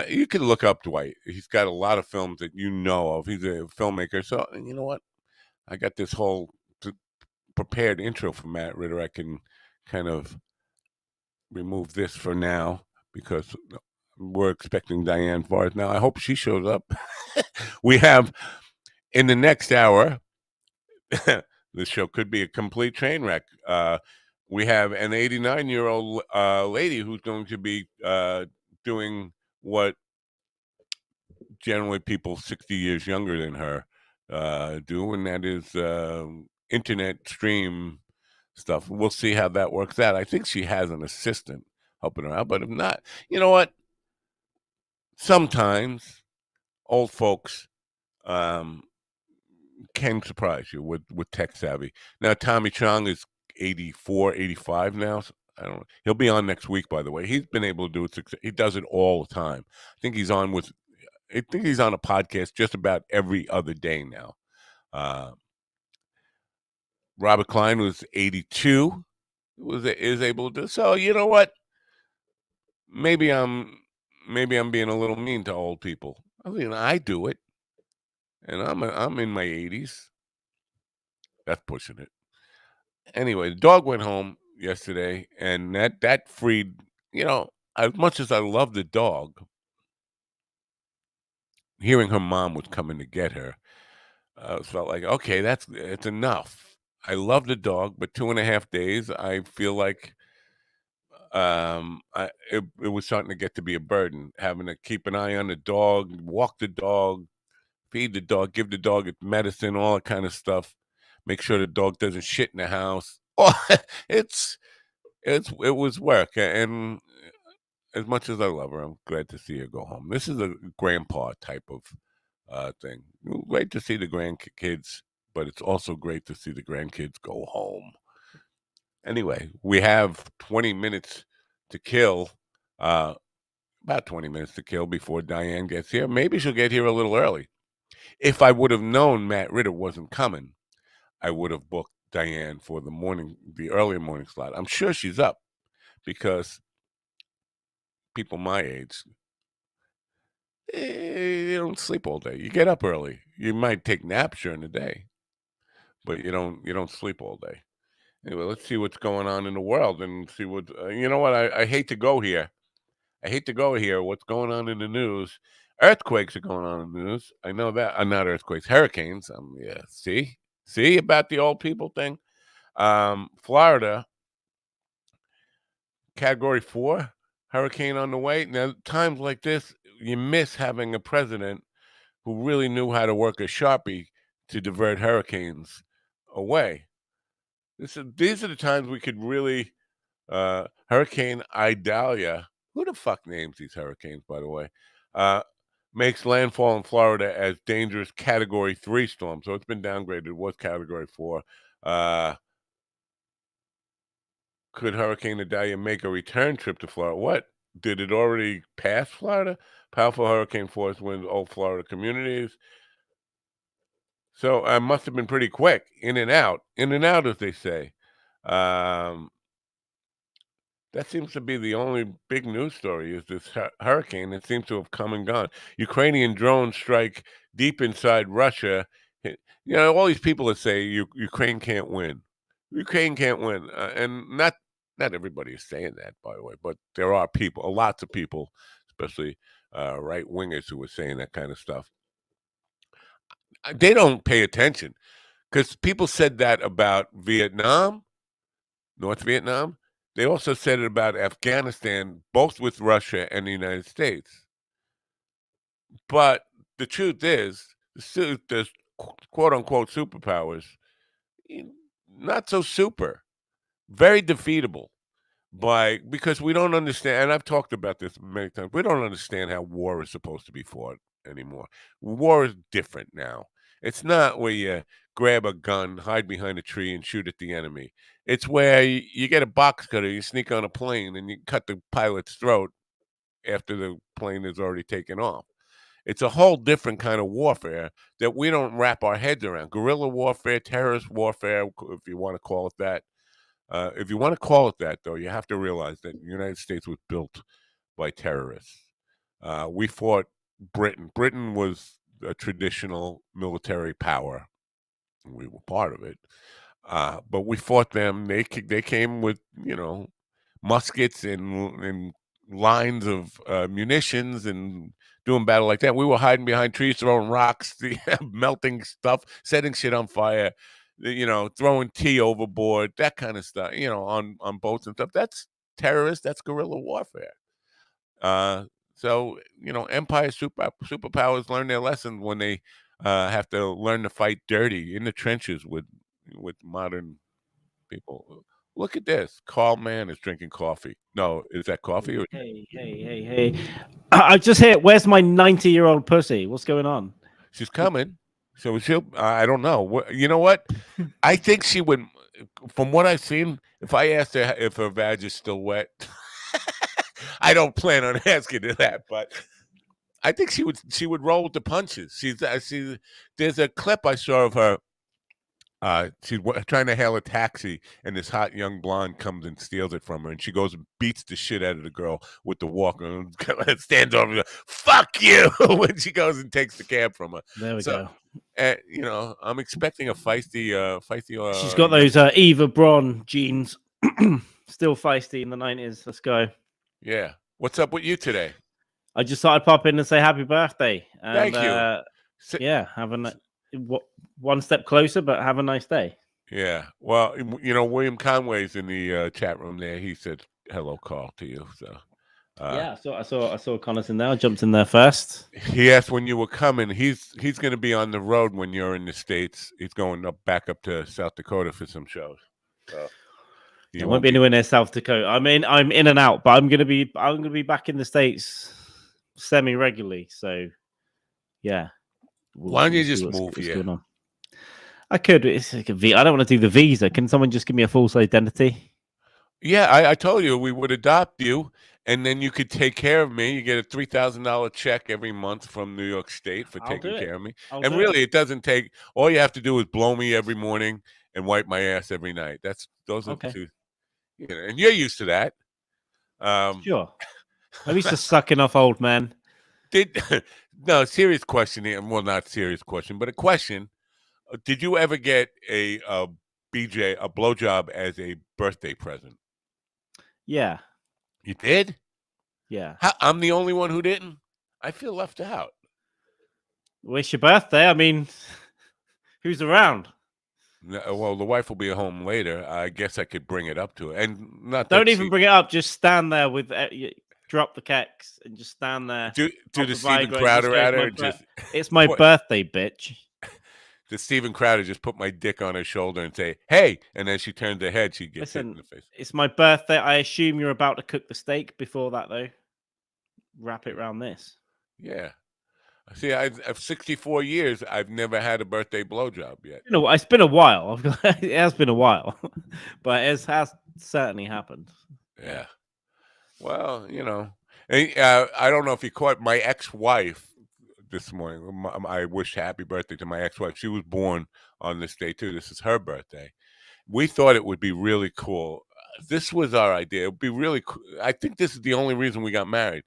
A: You can look up Dwight. He's got a lot of films that you know of. He's a filmmaker. So you know what? I got this whole prepared intro from Matt Ritter. I can kind of remove this for now because we're expecting Diane Vars now. I hope she shows up. We have in the next hour. This show could be a complete train wreck. We have an 89-year-old lady who's going to be doing what generally people 60 years younger than her do, and that is internet stream stuff. We'll see how that works out. I think she has an assistant helping her out, but if not, you know what? Sometimes old folks can surprise you with tech savvy. Now, Tommy Chong is 84, 85 now. So I don't know. He'll be on next week, by the way. He's been able to do it. He does it all the time. I think he's on a podcast just about every other day now. Robert Klein was 82, is able to do. So you know what? Maybe I'm being a little mean to old people. I mean, I do it, and I'm in my 80s. That's pushing it. Anyway, the dog went home yesterday, and that freed. You know, as much as I love the dog, hearing her mom was coming to get her, felt like okay, it's enough. I love the dog, but 2.5 days, I feel like it was starting to get to be a burden, having to keep an eye on the dog, walk the dog, feed the dog, give the dog its medicine, all that kind of stuff. Make sure the dog doesn't shit in the house. Oh, it's it was work, and as much as I love her, I'm glad to see her go home. This is a grandpa type of thing. Great to see the grandkids, but it's also great to see the grandkids go home. Anyway, we have 20 minutes to kill. About 20 minutes to kill before Diane gets here. Maybe she'll get here a little early. If I would have known Matt Ritter wasn't coming, I would have booked Diane for the earlier morning slot. I'm sure she's up because people my age, you don't sleep all day. You get up early. You might take naps during the day, but you don't sleep all day. Anyway, let's see what's going on in the world and see what you know. What I hate to go here. I hate to go here. What's going on in the news? Earthquakes are going on in the news. I know that. Not earthquakes, hurricanes. Yeah. See about the old people thing. Florida, Category 4 hurricane on the way. Now, times like this, you miss having a president who really knew how to work a Sharpie to divert hurricanes away. These are the times we could really Hurricane Idalia. Who the fuck names these hurricanes, by the way? Uh, makes landfall in Florida as dangerous Category 3 storm. So it's been downgraded. It was Category 4. Could Hurricane Idalia make a return trip to Florida? What? Did it already pass Florida? Powerful hurricane force winds all Florida communities. So must have been pretty quick. In and out, as they say. Um, That seems to be the only big news story is this hurricane. It seems to have come and gone. Ukrainian drones strike deep inside Russia. All these people that say Ukraine can't win. Ukraine can't win, and not everybody is saying that, by the way. But there are people, lots of people, especially right wingers, who are saying that kind of stuff. They don't pay attention because people said that about Vietnam, North Vietnam. They also said it about Afghanistan, both with Russia and the United States. But the truth is, the quote unquote superpowers, not so super, very defeatable because we don't understand. And I've talked about this many times. We don't understand how war is supposed to be fought anymore. War is different now. It's not where you grab a gun, hide behind a tree, and shoot at the enemy. It's where you get a box cutter, you sneak on a plane, and you cut the pilot's throat after the plane is already taken off. It's a whole different kind of warfare that we don't wrap our heads around. Guerrilla warfare, terrorist warfare, if you want to call it that. If you want to call it that, though, you have to realize that the United States was built by terrorists. We fought Britain. Britain was a traditional military power. We were part of it. But we fought them. They came with muskets and lines of munitions and doing battle like that. We were hiding behind trees, throwing rocks, melting stuff, setting shit on fire, throwing tea overboard, that kind of stuff. On boats and stuff. That's terrorist. That's guerrilla warfare. So empire superpowers learn their lesson when they have to learn to fight dirty in the trenches with modern people. Look at this. Carl Mann is drinking coffee. No, is that coffee? Or
G: Hey. I just hit. Where's my 90-year-old pussy? What's going on?
A: She's coming. So she'll, I don't know. You know what? I think she would, from what I've seen, if I asked her if her vag is still wet, I don't plan on asking her that, but I think she would roll with the punches. There's a clip I saw of her. She's trying to hail a taxi, and this hot young blonde comes and steals it from her, and she goes and beats the shit out of the girl with the walker and stands over her, fuck you, when she goes and takes the cab from her.
G: There we go.
A: I'm expecting a feisty.
G: She's got those Eva Braun genes, still feisty in the 90s. Let's go.
A: Yeah. What's up with you today?
G: I just thought I'd pop in and say happy birthday. And,
A: Thank you.
G: Yeah, one step closer, but have a nice day.
A: Yeah. Well, William Conway's in the chat room there. He said hello, Carl, to you. So.
G: Yeah, I saw Connor's in there. I jumped in there first.
A: He asked when you were coming. He's going to be on the road when you're in the States. He's going back up to South Dakota for some shows. So
G: I won't be anywhere near South Dakota. I'm in and out, but I'm gonna be back in the States semi-regularly. So yeah.
A: Why don't you just move here?
G: I could. It's like I don't want to do the visa. Can someone just give me a false identity?
A: Yeah, I told you we would adopt you, and then you could take care of me. You get a $3,000 check every month from New York State for taking care of me. And really, it doesn't take. All you have to do is blow me every morning and wipe my ass every night. Those are the two. And you're used to that.
G: Sure. I'm used to sucking off old men.
A: No, serious question here. Well, not serious question, but a question. Did you ever get a blowjob as a birthday present?
G: Yeah.
A: You did?
G: Yeah.
A: I'm the only one who didn't? I feel left out.
G: Well, it's your birthday. I mean, who's around?
A: No, well, the wife will be home later. I guess I could bring it up to her. And
G: don't even bring it up. Just stand there with drop the keks, and just stand there.
A: Do
G: pop
A: the
G: the
A: Steven
G: Viagra, and just
A: Crowder
G: go,
A: at her and just
G: it's my
A: put
G: birthday, bitch.
A: the Steven Crowder just put my dick on her shoulder and say, "Hey," and then she turns her head, she gets hit in
G: Listen,
A: the face.
G: it's my birthday. I assume you're about to cook the steak before that, though. Wrap it around this.
A: Yeah. See, I've 64 years. I've never had a birthday blowjob yet.
G: It's been a while. It has been a while, but it has certainly happened.
A: Yeah. Well, I don't know if you caught my ex-wife this morning. I wish happy birthday to my ex-wife. She was born on this day too. This is her birthday. We thought it would be really cool. This was our idea. It would be really cool. I think this is the only reason we got married.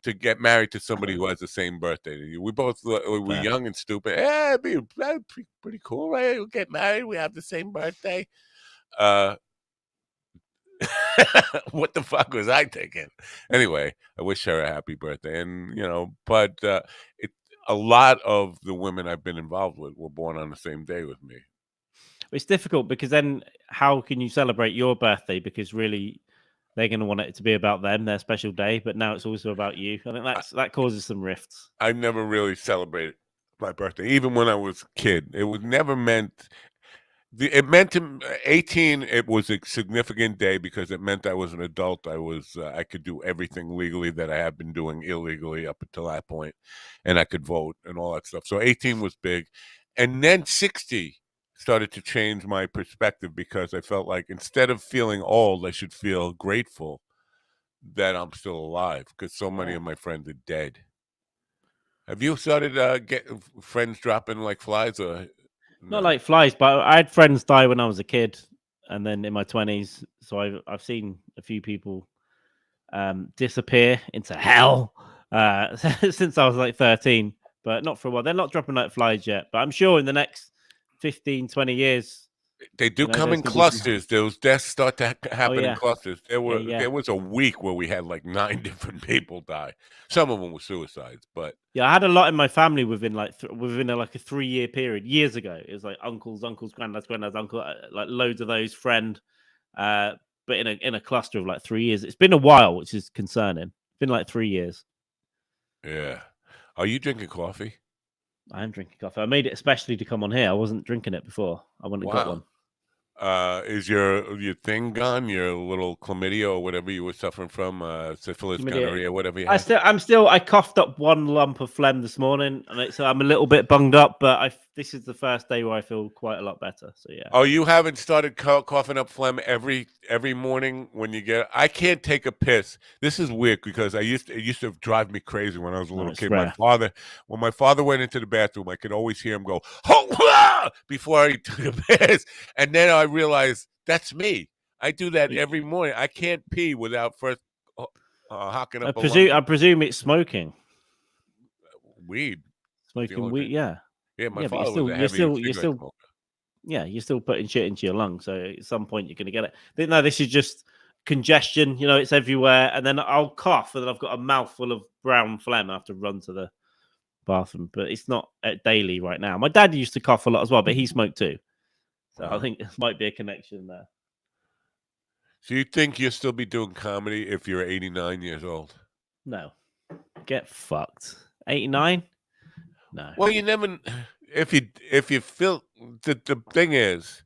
A: To get married to somebody who has the same birthday to you. We both were young and stupid. Yeah, that'd be pretty cool, right? We'll get married. We have the same birthday. What the fuck was I thinking? Anyway, I wish her a happy birthday. And, but a lot of the women I've been involved with were born on the same day with me.
G: It's difficult because then how can you celebrate your birthday? Because really, they're going to want it to be about them, their special day, but now it's also about you. I think that causes some rifts.
A: I never really celebrated my birthday, even when I was a kid. It was never meant. It meant to 18. It was a significant day because it meant I was an adult. I could do everything legally that I had been doing illegally up until that point, and I could vote and all that stuff. So 18 was big, and then 60 started to change my perspective because I felt like instead of feeling old, I should feel grateful that I'm still alive because so many of my friends are dead. Have you started getting friends dropping like flies or
G: Not
A: no?
G: like flies, but I had friends die when I was a kid, and then in my 20s. So I've seen a few people disappear into hell since I was like 13, but not for a while. They're not dropping like flies yet, but I'm sure in the next 15, 20 years,
A: They do come
G: there's
A: in
G: going to be some.
A: clusters. Those deaths start to
G: Oh
A: happen in
G: yeah,
A: clusters.
G: yeah.
A: There was a week where we had like 9 different people die. Some of them were suicides, but
G: Yeah, I had a lot in my family within like a 3-year period years ago. It was like uncles, granddads, uncle, like loads of those friend, but in a cluster of like 3 years. It's been a while, which is concerning. It's been like 3 years.
A: yeah. Are you drinking coffee?
G: I am drinking coffee. I made it especially to come on here. I wasn't drinking it before. I went and got
A: Wow.
G: one.
A: Is your thing gone? Your little chlamydia or whatever you were suffering from, syphilis,
G: Chlamydia.
A: gonorrhea, whatever you had?
G: I coughed up one lump of phlegm this morning, and so I'm a little bit bunged up. But this is the first day where I feel quite a lot better. So yeah.
A: Oh, you haven't started coughing up phlegm every morning when you get. I can't take a piss. This is weird because it used to drive me crazy when I was a little
G: it's
A: kid.
G: rare.
A: When my father went into the bathroom, I could always hear him go "Ho!" before he took a piss, and then I realized that's me. I do that every morning. I can't pee without first hocking up a lung.
G: I presume it's smoking.
A: Weed.
G: Smoking weed, yeah.
A: Yeah, my
G: Yeah, but
A: father was a heavy cigarette smoker.
G: Yeah, you're still putting shit into your lungs. So at some point you're going to get it. No, this is just congestion. It's everywhere. And then I'll cough, and then I've got a mouthful of brown phlegm. I have to run to the bathroom, but it's not daily right now. My dad used to cough a lot as well, but he smoked too. So I think there might be a connection there.
A: So you think you'll still be doing comedy if you're 89 years old?
G: No. Get fucked. 89? No.
A: Well, you never. If you feel the thing is,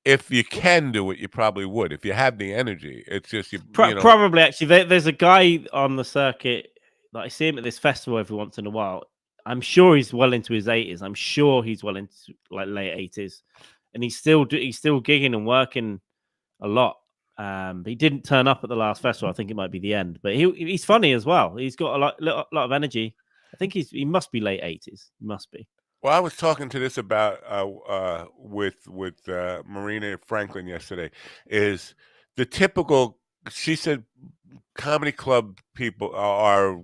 A: if you can do it, you probably would. If you have the energy, it's just
G: Probably actually. There's a guy on the circuit that I see him at this festival every once in a while. I'm sure he's well into his 80s. I'm sure he's well into like late 80s, and he's still gigging and working a lot. He didn't turn up at the last festival. I think it might be the end, but he's funny as well. He's got a lot of energy. I think he must be late 80s. He must be.
A: Well, I was talking to this about with Marina Franklin yesterday. Is the typical? She said comedy club people are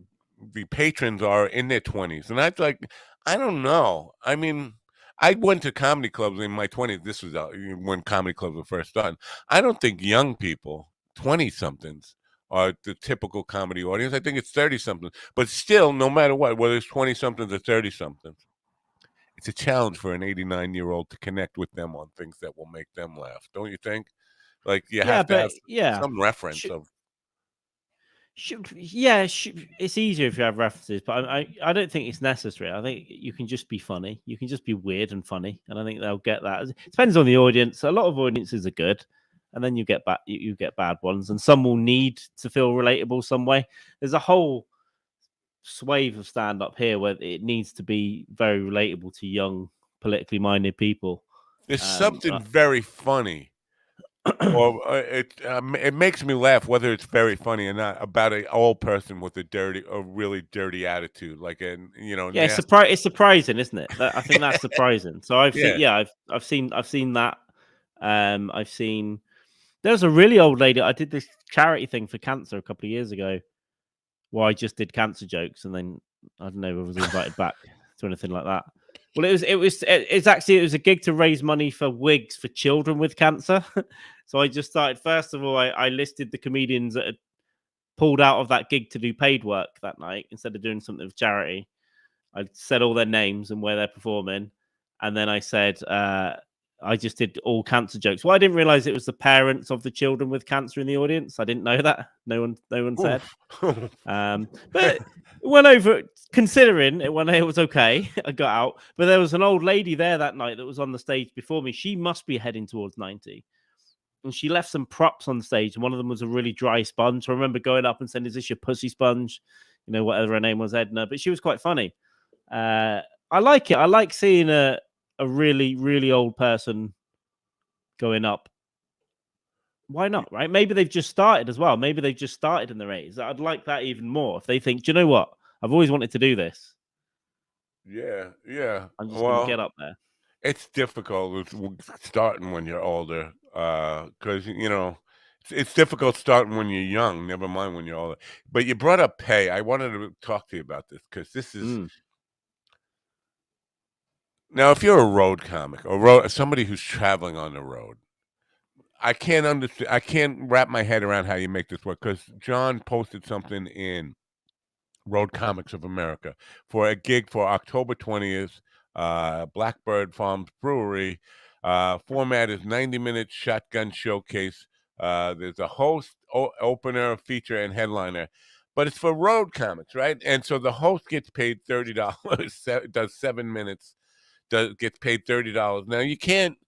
A: the patrons are in their 20s, and I was like, I don't know. I mean, I went to comedy clubs in my 20s. This was when comedy clubs were first done. I don't think young people, 20 somethings, are the typical comedy audience. I think it's 30 somethings, but still, no matter what, whether it's 20 somethings or 30 somethings. It's a challenge for an 89-year-old to connect with them on things that will make them laugh. Don't you think? Like you have to have some reference of.
G: it's easier if you have references, but I don't think it's necessary. I think you can just be funny. You can just be weird and funny, and I think they'll get that. It depends on the audience. A lot of audiences are good, and then you get you get bad ones, and some will need to feel relatable some way. There's a whole swathe of stand up here where it needs to be very relatable to young, politically minded people.
A: There's
G: Um,
A: something very funny, or it makes me laugh, whether it's very funny or not, about an old person with a really dirty attitude, like
G: Yeah,
A: nasty.
G: it's surprising, isn't it? I think that's surprising. So
A: Yeah.
G: I've seen that. I've seen there's a really old lady. I did this charity thing for cancer a couple of years ago, where I just did cancer jokes, and then I don't know if I was invited back to anything like that. Well, it was a gig to raise money for wigs for children with cancer. So I just started. First of all, I listed the comedians that had pulled out of that gig to do paid work that night instead of doing something with charity. I said all their names and where they're performing, and then I said I just did all cancer jokes. Well, I didn't realize it was the parents of the children with cancer in the audience. I didn't know that. No one said.
A: Oof.
G: But it went over. Considering it when it was okay, I got out. But there was an old lady there that night that was on the stage before me. She must be heading towards 90. And she left some props on stage, and one of them was a really dry sponge. I remember going up and saying, "Is this your pussy sponge?" You know, whatever her name was, Edna. But she was quite funny. I like it. I like seeing a really, really old person going up. Why not? Right? Maybe they've just started as well. Maybe they've just started in their 80s. I'd like that even more. If they think, do you know what? I've always wanted to do this.
A: Yeah, yeah.
G: I'm just going to get
A: Well,
G: up there.
A: it's difficult starting when you're older, because it's difficult starting when you're young. Never mind when you're older. But you brought up pay. I wanted to talk to you about this because this is
G: Mm.
A: now if you're a road comic or somebody who's traveling on the road. I can't understand. I can't wrap my head around how you make this work because John posted something in Road Comics of America for a gig for October 20th, Blackbird Farms Brewery. Format is 90-minute shotgun showcase. There's a host, opener, feature, and headliner. But it's for road comics, right? And so the host gets paid $30, does 7 minutes, gets paid $30. Now you can't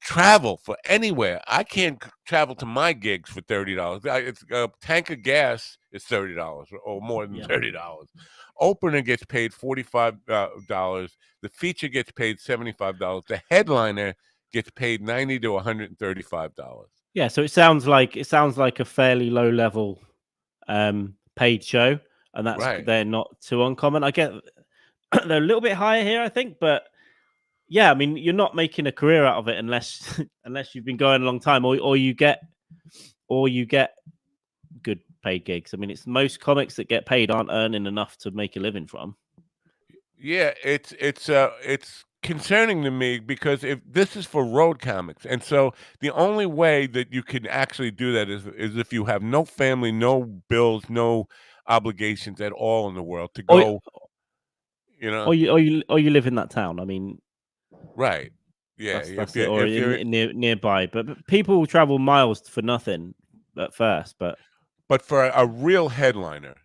A: travel for anywhere. I can't travel to my gigs for $30. It's a tank of gas is $30 or more than
G: Yeah.
A: $30. Opener gets paid $45. The feature gets paid $75. The headliner gets paid $90 to $135.
G: Yeah. So it sounds like a fairly low level paid show, and
A: Right.
G: they're not too uncommon. I get they're a little bit higher here, I think, but yeah, I mean, you're not making a career out of it unless unless you've been going a long time, or you get good paid gigs. I mean, it's most comics that get paid aren't earning enough to make a living from.
A: Yeah, it's concerning to me because if this is for road comics, and so the only way that you can actually do that is if you have no family, no bills, no obligations at all in the world to
G: Or
A: go, you know,
G: or you live in that town. I mean,
A: right. Yeah,
G: that's it. Or
A: if you're
G: nearby, but people travel miles for nothing at first. But
A: but for a real headliner,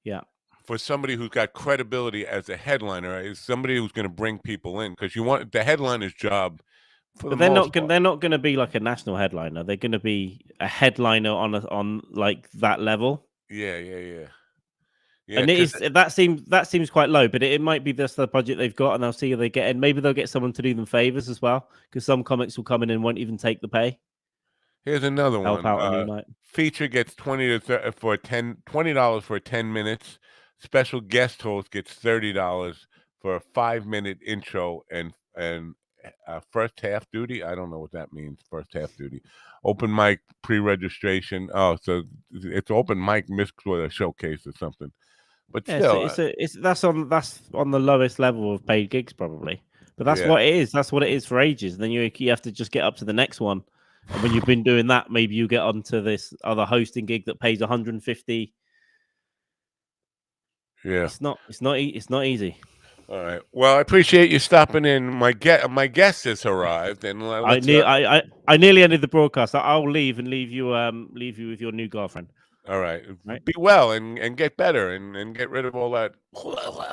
G: yeah,
A: for somebody who's got credibility as a headliner, is somebody who's going to bring people in because you want the headliner's job for the
G: but they're
A: most
G: not
A: part.
G: going to be like a national headliner. They're going to be a headliner on like that level.
A: Yeah, yeah, yeah. Yeah,
G: And it
A: 'cause
G: is that seems quite low, but it might be just the budget they've got, and they'll see who they get in. Maybe they'll get someone to do them favors as well, because some comics will come in and won't even take the pay,
A: here's another
G: help
A: one.
G: out a new night.
A: Feature gets $20 for 10 minutes. Special guest host gets $30 for a 5-minute intro and first half duty. I don't know what that means. First half duty. Open mic pre-registration. Oh, so it's open mic mixed with a showcase or something. But
G: Yeah,
A: still,
G: it's that's on the lowest level of paid gigs probably, but that's
A: yeah.
G: what it is. That's what it is for ages. And then you have to just get up to the next one, and when you've been doing that, maybe you get onto this other hosting gig that pays 150.
A: Yeah.
G: It's not easy.
A: All right. Well, I appreciate you stopping in. My guest has arrived, and let's.
G: I nearly ended the broadcast. I'll leave and leave you with your new girlfriend.
A: All right.
G: Right.
A: Be well and get better and get rid of all that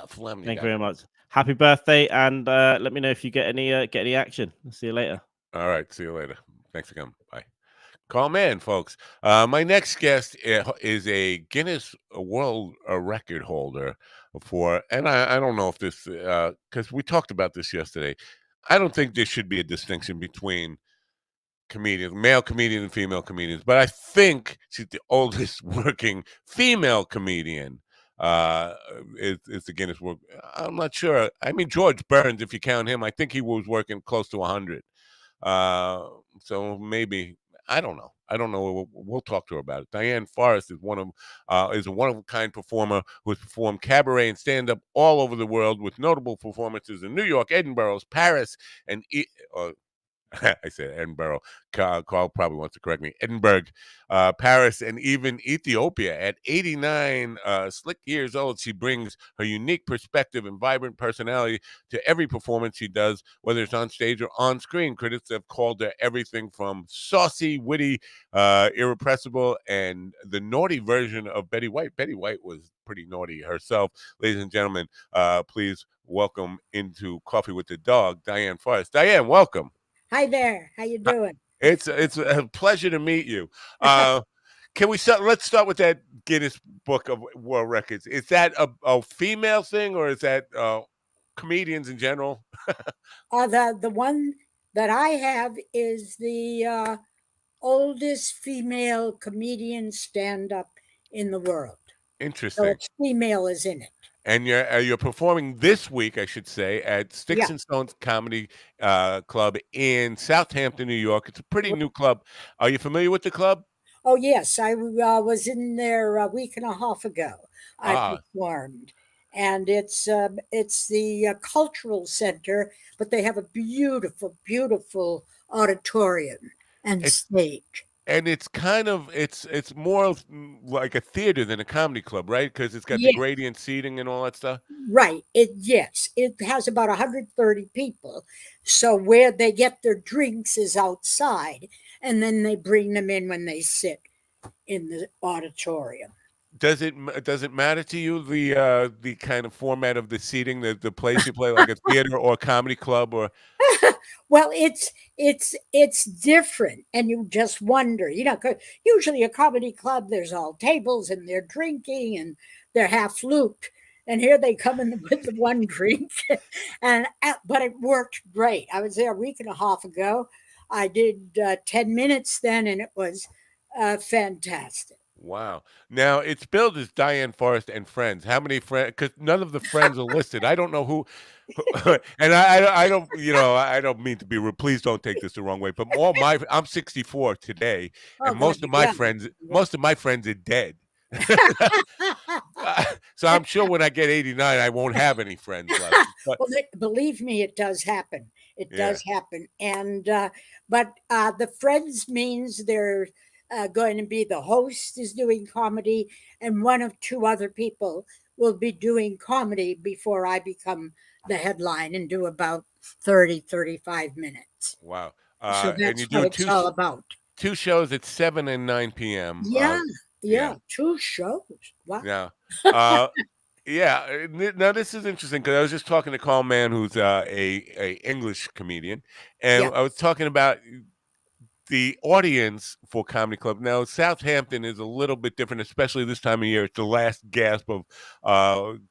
A: phlegm you
G: Thank you
A: got.
G: very much. Happy birthday, and let me know if you get any action. I'll see you later.
A: All right. See you later. Thanks again. Bye. Call man, folks. My next guest is a Guinness World Record holder for, and I don't know if this, because we talked about this yesterday. I don't think there should be a distinction between comedians, male comedians and female comedians, but I think she's the oldest working female comedian. Is the Guinness World? I'm not sure. I mean, George Burns, if you count him, I think he was working close to 100. Uh, so maybe I don't know. I don't know. We'll talk to her about it. Diane Forrest is a one of a kind performer who has performed cabaret and stand up all over the world with notable performances in New York, Edinburgh, Paris, and I said Edinburgh. Carl probably wants to correct me. Edinburgh, Paris, and even Ethiopia. At 89 slick years old, she brings her unique perspective and vibrant personality to every performance she does, whether it's on stage or on screen. Critics have called her everything from saucy, witty, irrepressible, and the naughty version of Betty White. Betty White was pretty naughty herself. Ladies and gentlemen, please welcome into Coffee with the Dog, Diane Forrest. Diane, welcome.
H: Hi there. How you doing?
A: It's a pleasure to meet you. Can we start? Let's start with that Guinness Book of World Records. Is that a female thing, or is that comedians in general?
H: The one that I have is the oldest female comedian stand up in the world. So
A: Interesting.
H: it's female is in it.
A: And you're performing this week, I should say, at Sticks
H: Yeah.
A: and Stones Comedy Club in Southampton, New York. It's a pretty new club. Are you familiar with the club?
H: Oh yes, I was in there a week and a half ago. I
A: Ah,
H: performed, and it's the cultural center, but they have a beautiful, beautiful auditorium and
A: it's
H: stage.
A: and it's kind of it's more of, like a theater than a comedy club, right? Because it's got the
H: Yeah.
A: gradient seating and all that stuff.
H: Right. It has about 130 people. So where they get their drinks is outside, and then they bring them in when they sit in the auditorium.
A: Does it matter to you the kind of format of the seating, the place you play, like a theater or a comedy club or
H: Well, it's different, and you just wonder, 'cause usually a comedy club, there's all tables and they're drinking and they're half looped, and here they come in with the one drink, and but it worked great. I was there a week and a half ago. I did 10 minutes then, and it was fantastic.
A: wow. Now it's billed as Diane Forrest and Friends. How many friends? Because none of the friends are listed. I don't know who. And I don't I don't mean to be rude. Please don't take this the wrong way. But I'm 64 today,
H: Oh,
A: and
H: God, you're young.
A: most of my friends are dead. So I'm sure when I get 89, I won't have any friends left. But
H: Well, believe me, it does happen. It
A: yeah,
H: does happen. And but the friends means they're going to be the host is doing comedy, and one of two other people will be doing comedy before I become the headline and do about 30, 35 minutes.
A: wow.
H: So
A: And
H: that's
A: you're
H: what
A: doing
H: it's all about.
A: two shows at 7 and 9 p.m.
H: Yeah,
A: Yeah.
H: yeah, two shows. Wow.
A: Yeah. Uh, yeah. Now this is interesting because I was just talking to Carl Mann, who's a English comedian, and
H: Yeah,
A: I was talking about the audience for comedy club. Now Southampton is a little bit different, especially this time of year. It's the last gasp of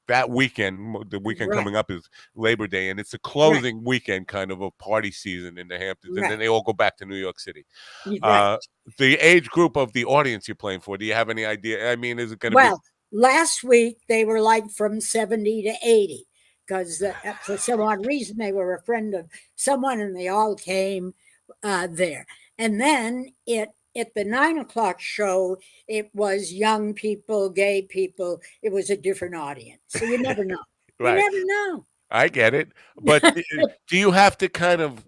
A: that weekend. The weekend
H: right,
A: coming up is Labor Day, and it's the
H: right,
A: closing weekend kind of a party season in the Hamptons, and then
H: right,
A: they all go back to New York City.
H: right.
A: Uh, the age group of the audience you're playing for, do you have any idea? I mean, is it going to be
H: Well, last week they were like from 70 to 80 because for some odd reason they were a friend of someone and they all came there. And then at the 9 o'clock show, it was young people, gay people. It was a different audience. So you never know. You
A: right?
H: never know.
A: I get it, but do you have to kind of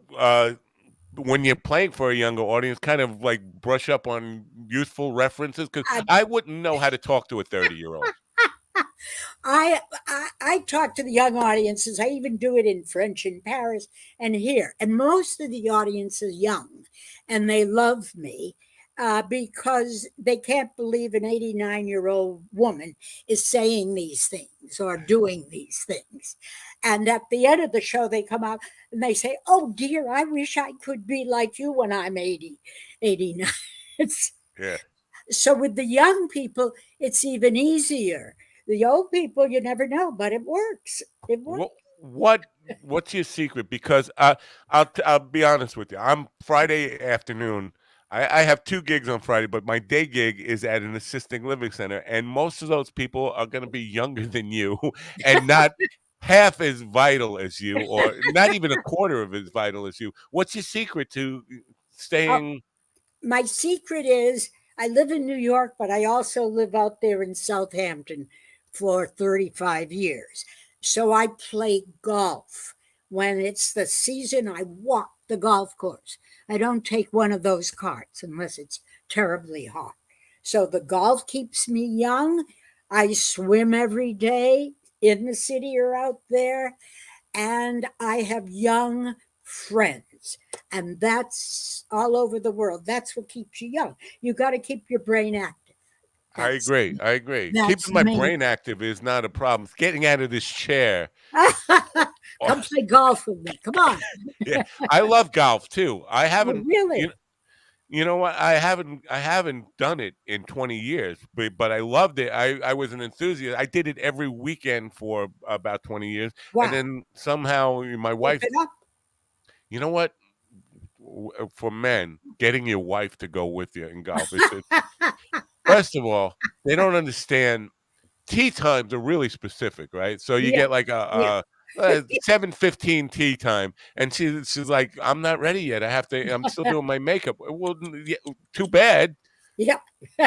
A: when you're playing for a younger audience, kind of like brush up on youthful references? Because
H: I,
A: I wouldn't know how to talk to a 30-year-old.
H: I talk to the young audiences. I even do it in French in Paris and here. And most of the audience is young and they love me. because they can't believe an 89-year-old woman is saying these things or doing these things. And at the end of the show, they come out and they say, "Oh dear, I wish I could be like you when I'm 80, 89."
A: Yeah.
H: So with the young people, it's even easier. The old people, you never know, but it works. It works.
A: What's your secret? Because I'll be honest with you. I'm Friday afternoon. I have 2 gigs on Friday, but my day gig is at an assisted living center, and most of those people are going to be younger than you, and not half as vital as you, or not even a quarter of as vital as you. What's your secret to
H: Oh,
A: staying?
H: my secret is I live in New York, but I also live out there in Southampton for 35 years. So I play golf. When it's the season, I walk the golf course. I don't take one of those carts unless it's terribly hot. So the golf keeps me young. I swim every day in the city or out there, and I have young friends. And that's all over the world. That's what keeps you young. You got to keep your brain active.
A: I
H: That's
A: agree. I agree.
H: that's
A: Keeping my
H: main.
A: brain active is not a problem. It's getting out of this chair.
H: Come play golf with me. Come on.
A: Yeah, I love golf too. I
H: Oh,
A: haven't.
H: really?
A: You know what? I haven't done it in 20 years, but I loved it. I was an enthusiast. I did it every weekend for about 20 years, and
H: Wow.
A: then somehow my
H: Keep
A: wife.
H: it up.
A: You know what? For men, getting your wife to go with you in golf. It's first of all, they don't understand. Tee times are really specific, right? So you
H: Yeah.
A: get like
H: Yeah.
A: a 7:15 tee time, and she's like, "I'm not ready yet. I'm still doing my makeup." Well, yeah, too bad.
H: Yeah. No,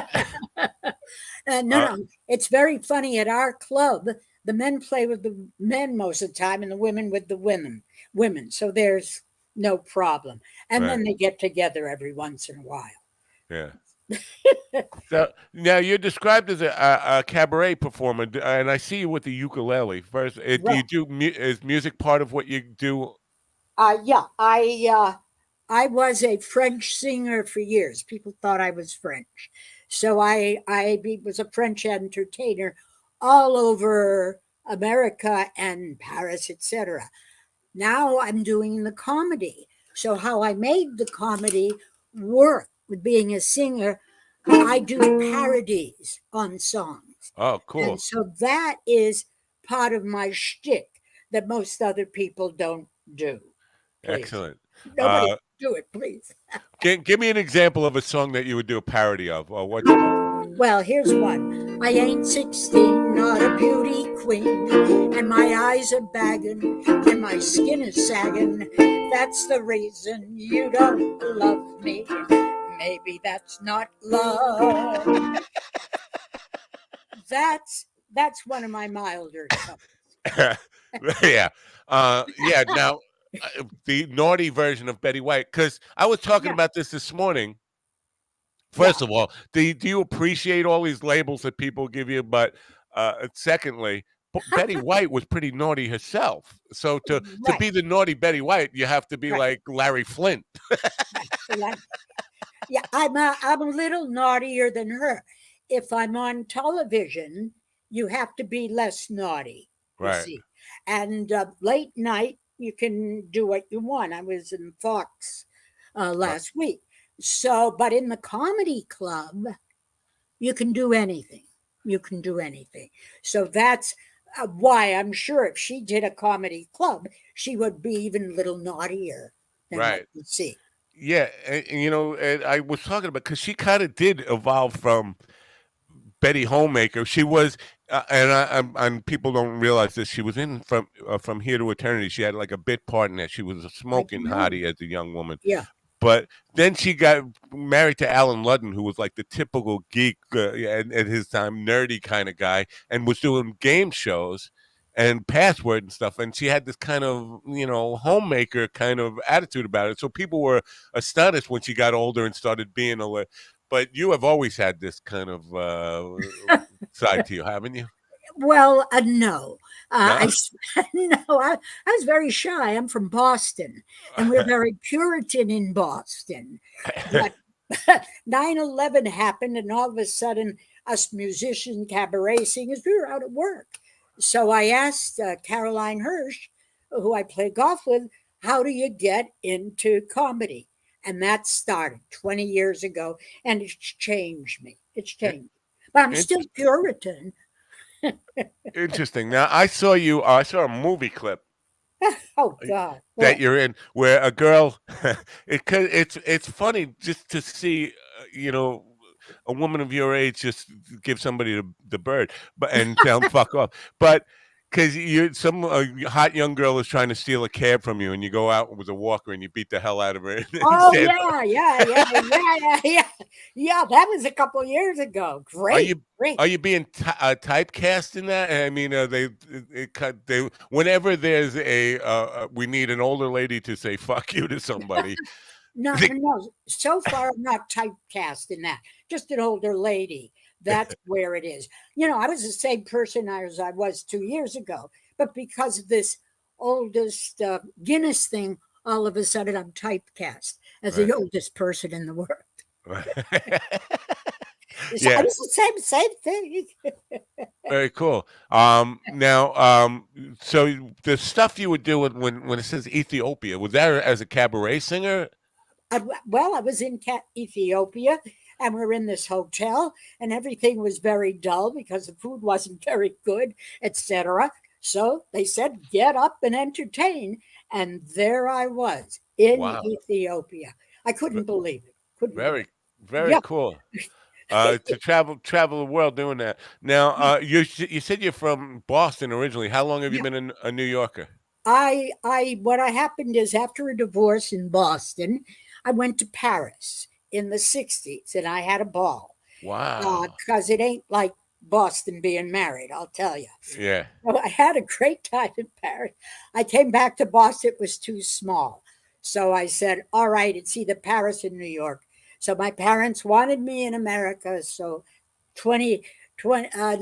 A: Uh,
H: no. It's very funny at our club. The men play with the men most of the time, and the women with the women. Women. So there's no problem. And
A: right.
H: then they get together every once in a while.
A: Yeah. So now you're described as a cabaret performer, and I see you with the ukulele. First, do
H: Right.
A: you do is music part of what you do?
H: Yeah. I was a French singer for years. People thought I was French, so was a French entertainer all over America and Paris, etc. Now I'm doing the comedy. So how I made the comedy work with being a singer, I do parodies on songs.
A: Oh,
H: And
A: cool,
H: so that is part of my shtick that most other people don't do. Please.
A: excellent.
H: Nobody do it, please.
A: Give me an example of a song that you would do a parody of, or what?
H: Well, here's one. I ain't 16, not a beauty queen, and my eyes are bagging, and my skin is sagging. That's the reason you don't love me. Maybe that's not love. That's one of my milder covers.
A: Yeah, yeah. Now, the naughty version of Betty White, because I was talking
H: Yeah,
A: about this morning.
H: yeah,
A: First of all, do you appreciate all these labels that people give you? But secondly, Betty White was pretty naughty herself. So to
H: right,
A: be the naughty Betty White, you have to be
H: right,
A: like Larry Flint.
H: right. Like, yeah, I'm a little naughtier than her. If I'm on television, you have to be less naughty, you
A: Right.
H: see. And late night, you can do what you want. I was in Fox
A: Right.
H: last week. So, but in the comedy club, you can do anything. You can do anything. So that's why I'm sure if she did a comedy club, she would be even a little naughtier than what
A: Right.
H: you see.
A: Yeah. And I was talking about because she kind of did evolve from Betty Homemaker. She was, and people don't realize this. She was in from Here to Eternity. She had like a bit part in that. She was a
H: I
A: smoking
H: know.
A: hottie as a young woman.
H: Yeah.
A: But then she got married to Alan Ludden, who was like the typical geek at his time, nerdy kind of guy, and was doing game shows and password and stuff. And she had this kind of, homemaker kind of attitude about it. So people were astonished when she got older and started being but you have always had this kind of side to you, haven't you?
H: Well, no.
A: No?
H: No, I was very shy. I'm from Boston, and we're very Puritan in Boston. But 9/11 happened, and all of a sudden, us musicians, cabaret singers, we were out of work. So I asked Caroline Hirsch, who I play golf with, how do you get into comedy? And that started 20 years ago, and it's changed me. It's
A: I-
H: changed. But I'm still
A: Interesting.
H: Puritan.
A: Interesting. Now, I saw you. I saw a movie clip
H: Oh, God.
A: that
H: What?
A: you're in where a girl. It's funny just to see, a woman of your age just give somebody the bird, but and tell them fuck off. But because you some hot young girl is trying to steal a cab from you, and you go out with a walker and you beat the hell out of her and
H: Oh,
A: say,
H: yeah. Yeah, that was a couple years ago.
A: Are
H: Great,
A: you
H: great.
A: are you being typecast in that? I mean, they whenever there's we need an older lady to say "fuck you" to somebody.
H: No,
A: they-
H: no. So far, I'm not typecast in that. Just an older lady. That's where it is. I was the same person as I was 2 years ago, but because of this oldest Guinness thing, all of a sudden I'm typecast as the
A: Right.
H: oldest person in the world. So I
A: Yeah,
H: was the same thing.
A: very cool. Now, so the stuff you would do when it says Ethiopia, was that as a cabaret singer?
H: Well, I was in Ethiopia, and we're in this hotel, and everything was very dull because the food wasn't very good, etc. So they said, "Get up and entertain," and there I was in
A: Wow,
H: Ethiopia. I
A: v-
H: couldn't believe it. Couldn't believe
A: very,
H: it.
A: very
H: Yeah,
A: cool. To travel the world doing that. Now, you said you're from Boston originally. How long have you
H: yeah.
A: been a New Yorker?
H: What happened is after a divorce in Boston, I went to Paris in the '60s, and I had a ball
A: Wow.
H: because it ain't like Boston being married, I'll tell you.
A: Yeah.
H: So I had a great time in Paris. I came back to Boston, it was too small. So I said, all right, it's either Paris or New York. So my parents wanted me in America. So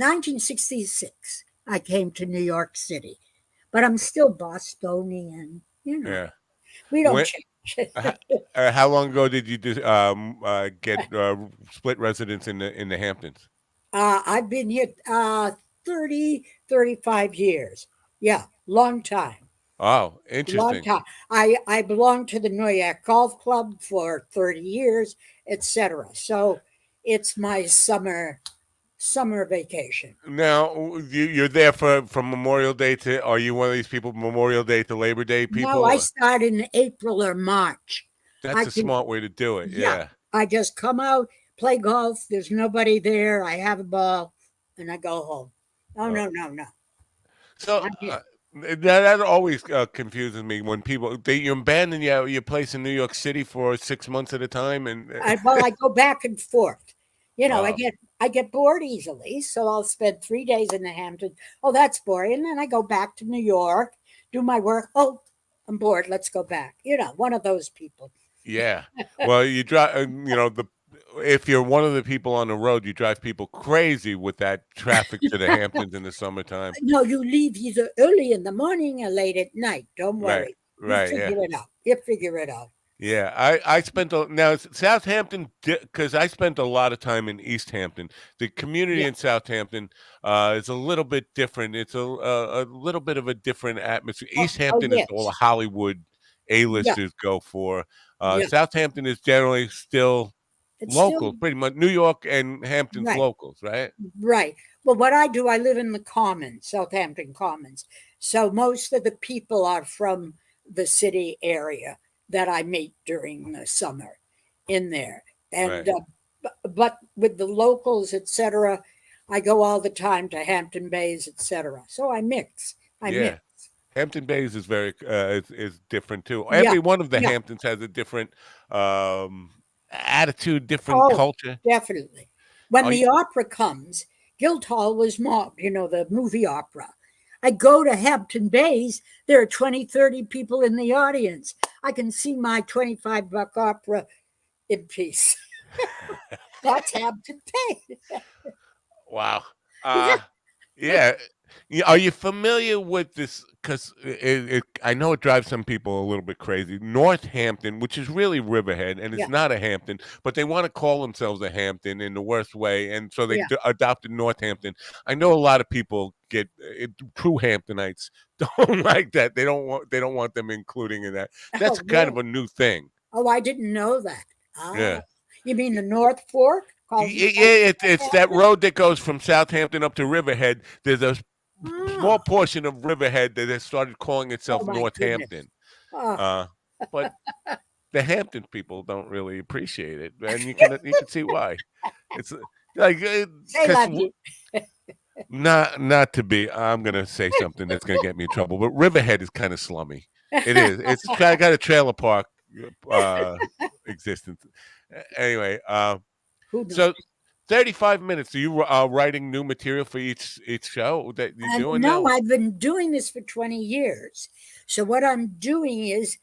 H: 1966, I came to New York City. But I'm still Bostonian.
A: Yeah.
H: We don't
A: When,
H: change.
A: h- how long ago did you get split residence in the Hamptons?
H: I've been here 30, 35 years. Yeah, long time.
A: Oh,
H: Long
A: interesting.
H: time. I belonged to the Noyak Golf Club for 30 years, etc. So it's my summer vacation.
A: Now you're there from Memorial Day to. Are you one of these people Memorial Day to Labor Day
H: No,
A: people?
H: I start in April or March. I
A: That's a
H: can,
A: smart way to do it.
H: yeah,
A: Yeah.
H: I just come out, play golf. There's nobody there. I have a ball, and I go home. Oh
A: Uh,
H: no, no, no!
A: So
H: I'm here.
A: that always confuses me when people you abandon your place in New York City for 6 months at a time, and
H: I go back and forth. I
A: oh,
H: get bored easily, so I'll spend 3 days in the Hamptons. Oh, that's boring. And then I go back to New York, do my work. Oh, I'm bored. Let's go back. One of those people.
A: yeah. Well, you drive. The if you're one of the people on the road, you drive people crazy with that traffic to the Hamptons in the summertime.
H: No, you leave either early in the morning or late at night. Don't
A: Right.
H: worry. You
A: Right. Yeah.
H: figure it out. You figure it out.
A: Yeah, I spent now Southampton because I spent a lot of time in East Hampton. The community
H: Yeah.
A: in Southampton is a little bit different. It's a little bit of a different atmosphere.
H: Oh,
A: East
H: oh
A: Hampton is all the
H: yes.
A: Hollywood
H: Yeah.
A: A-listers go for.
H: Yeah.
A: Southampton is generally still
H: It's still
A: local, pretty much New York and Hampton's
H: right.
A: locals, right?
H: Right. Well, what I do, I live in the Commons, Southampton Commons. So most of the people are from the city area that I meet during the summer in there. And
A: Right.
H: but with the locals, etc., I go all the time to Hampton Bays, etc. So I mix. I
A: Yeah.
H: mix.
A: Hampton Bays is very is different too.
H: Yeah.
A: Every one of the
H: Yeah.
A: Hamptons has a different um, attitude, different
H: Oh,
A: culture.
H: definitely. When
A: Are you,
H: the opera comes, Guildhall was mobbed, the movie opera. I go to Hampton Bays, there are 20, 30 people in the audience. I can see my $25 opera in peace. That's Hampton Bays.
A: wow.
H: Yeah.
A: Yeah. Are you familiar with this? Because I know it drives some people a little bit crazy. Northampton, which is really Riverhead, and it's
H: Yeah,
A: not a Hampton, but they want to call themselves a Hampton in the worst way, and so they
H: yeah.
A: adopted Northampton. I know a lot of people get true Hamptonites don't like that. They don't want them including in that.
H: Oh,
A: That's kind of
H: really?
A: a new thing.
H: Oh, I didn't know that. Ah,
A: Yeah.
H: you mean the North Fork calls itself
A: Yeah, it's that
H: Northampton?
A: road that goes from Southampton up to Riverhead. There's a small
H: Ah,
A: portion of Riverhead that has started calling
H: oh
A: itself
H: my goodness.
A: Northampton.
H: Oh,
A: Uh, but the Hampton people don't really appreciate it, and you can see why. It's like
H: say
A: because
H: la vie.
A: not to be. I'm gonna say something that's gonna get me in trouble, but Riverhead is kind of slummy. It is. It's got a trailer park uh, existence. Anyway,
H: Who knows?
A: so 35 minutes. Are you writing new material for each show that you're doing
H: No,
A: now?
H: I've been doing this for 20 years. So what I'm doing is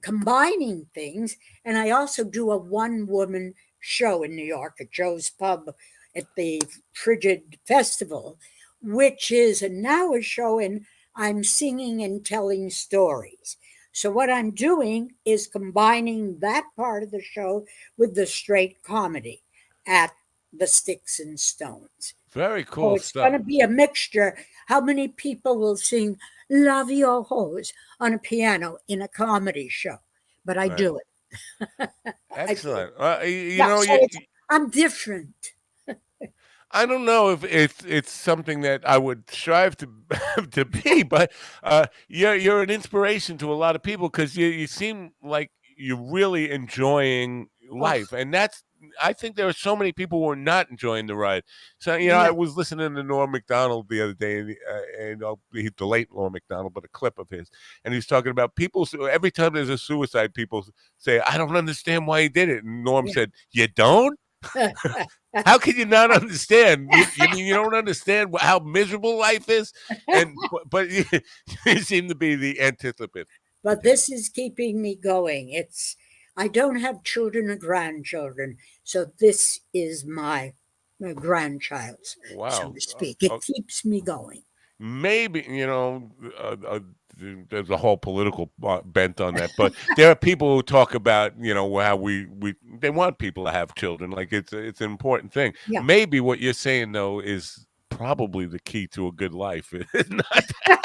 H: combining things. And I also do a one woman show in New York at Joe's Pub at the Frigid Festival, which is now a show, and I'm singing and telling stories. So, what I'm doing is combining that part of the show with the straight comedy at the Sticks and Stones.
A: Very
H: So
A: cool
H: it's going
A: stuff.
H: to be a mixture. How many people will sing La Vie aux Roses on a piano in a comedy show? But I
A: Right.
H: do it. I do it.
A: Excellent. You
H: Yeah,
A: know,
H: so I'm different.
A: I don't know if it's something that I would strive to to be, but you're an inspiration to a lot of people because you seem like you're really enjoying
H: Oh,
A: life, and that's I think there are so many people who are not enjoying the ride. So I
H: yeah,
A: was listening to Norm Macdonald the other day, and he's the late Norm Macdonald, but a clip of his, and he's talking about people. Every time there's a suicide, people say, "I don't understand why he did it," and Norm said, "You don't."
H: yeah.
A: How can you not understand? You mean you don't understand how miserable life is? And but you seem to be the antithesis.
H: But this is keeping me going. I don't have children or grandchildren, so this is my grandchild's, so
A: Wow.
H: to speak. It keeps me going.
A: Maybe there's a whole political bent on that, but there are people who talk about how we they want people to have children, like it's an important thing.
H: Yeah.
A: Maybe what you're saying though is probably the key to a good life. It's not that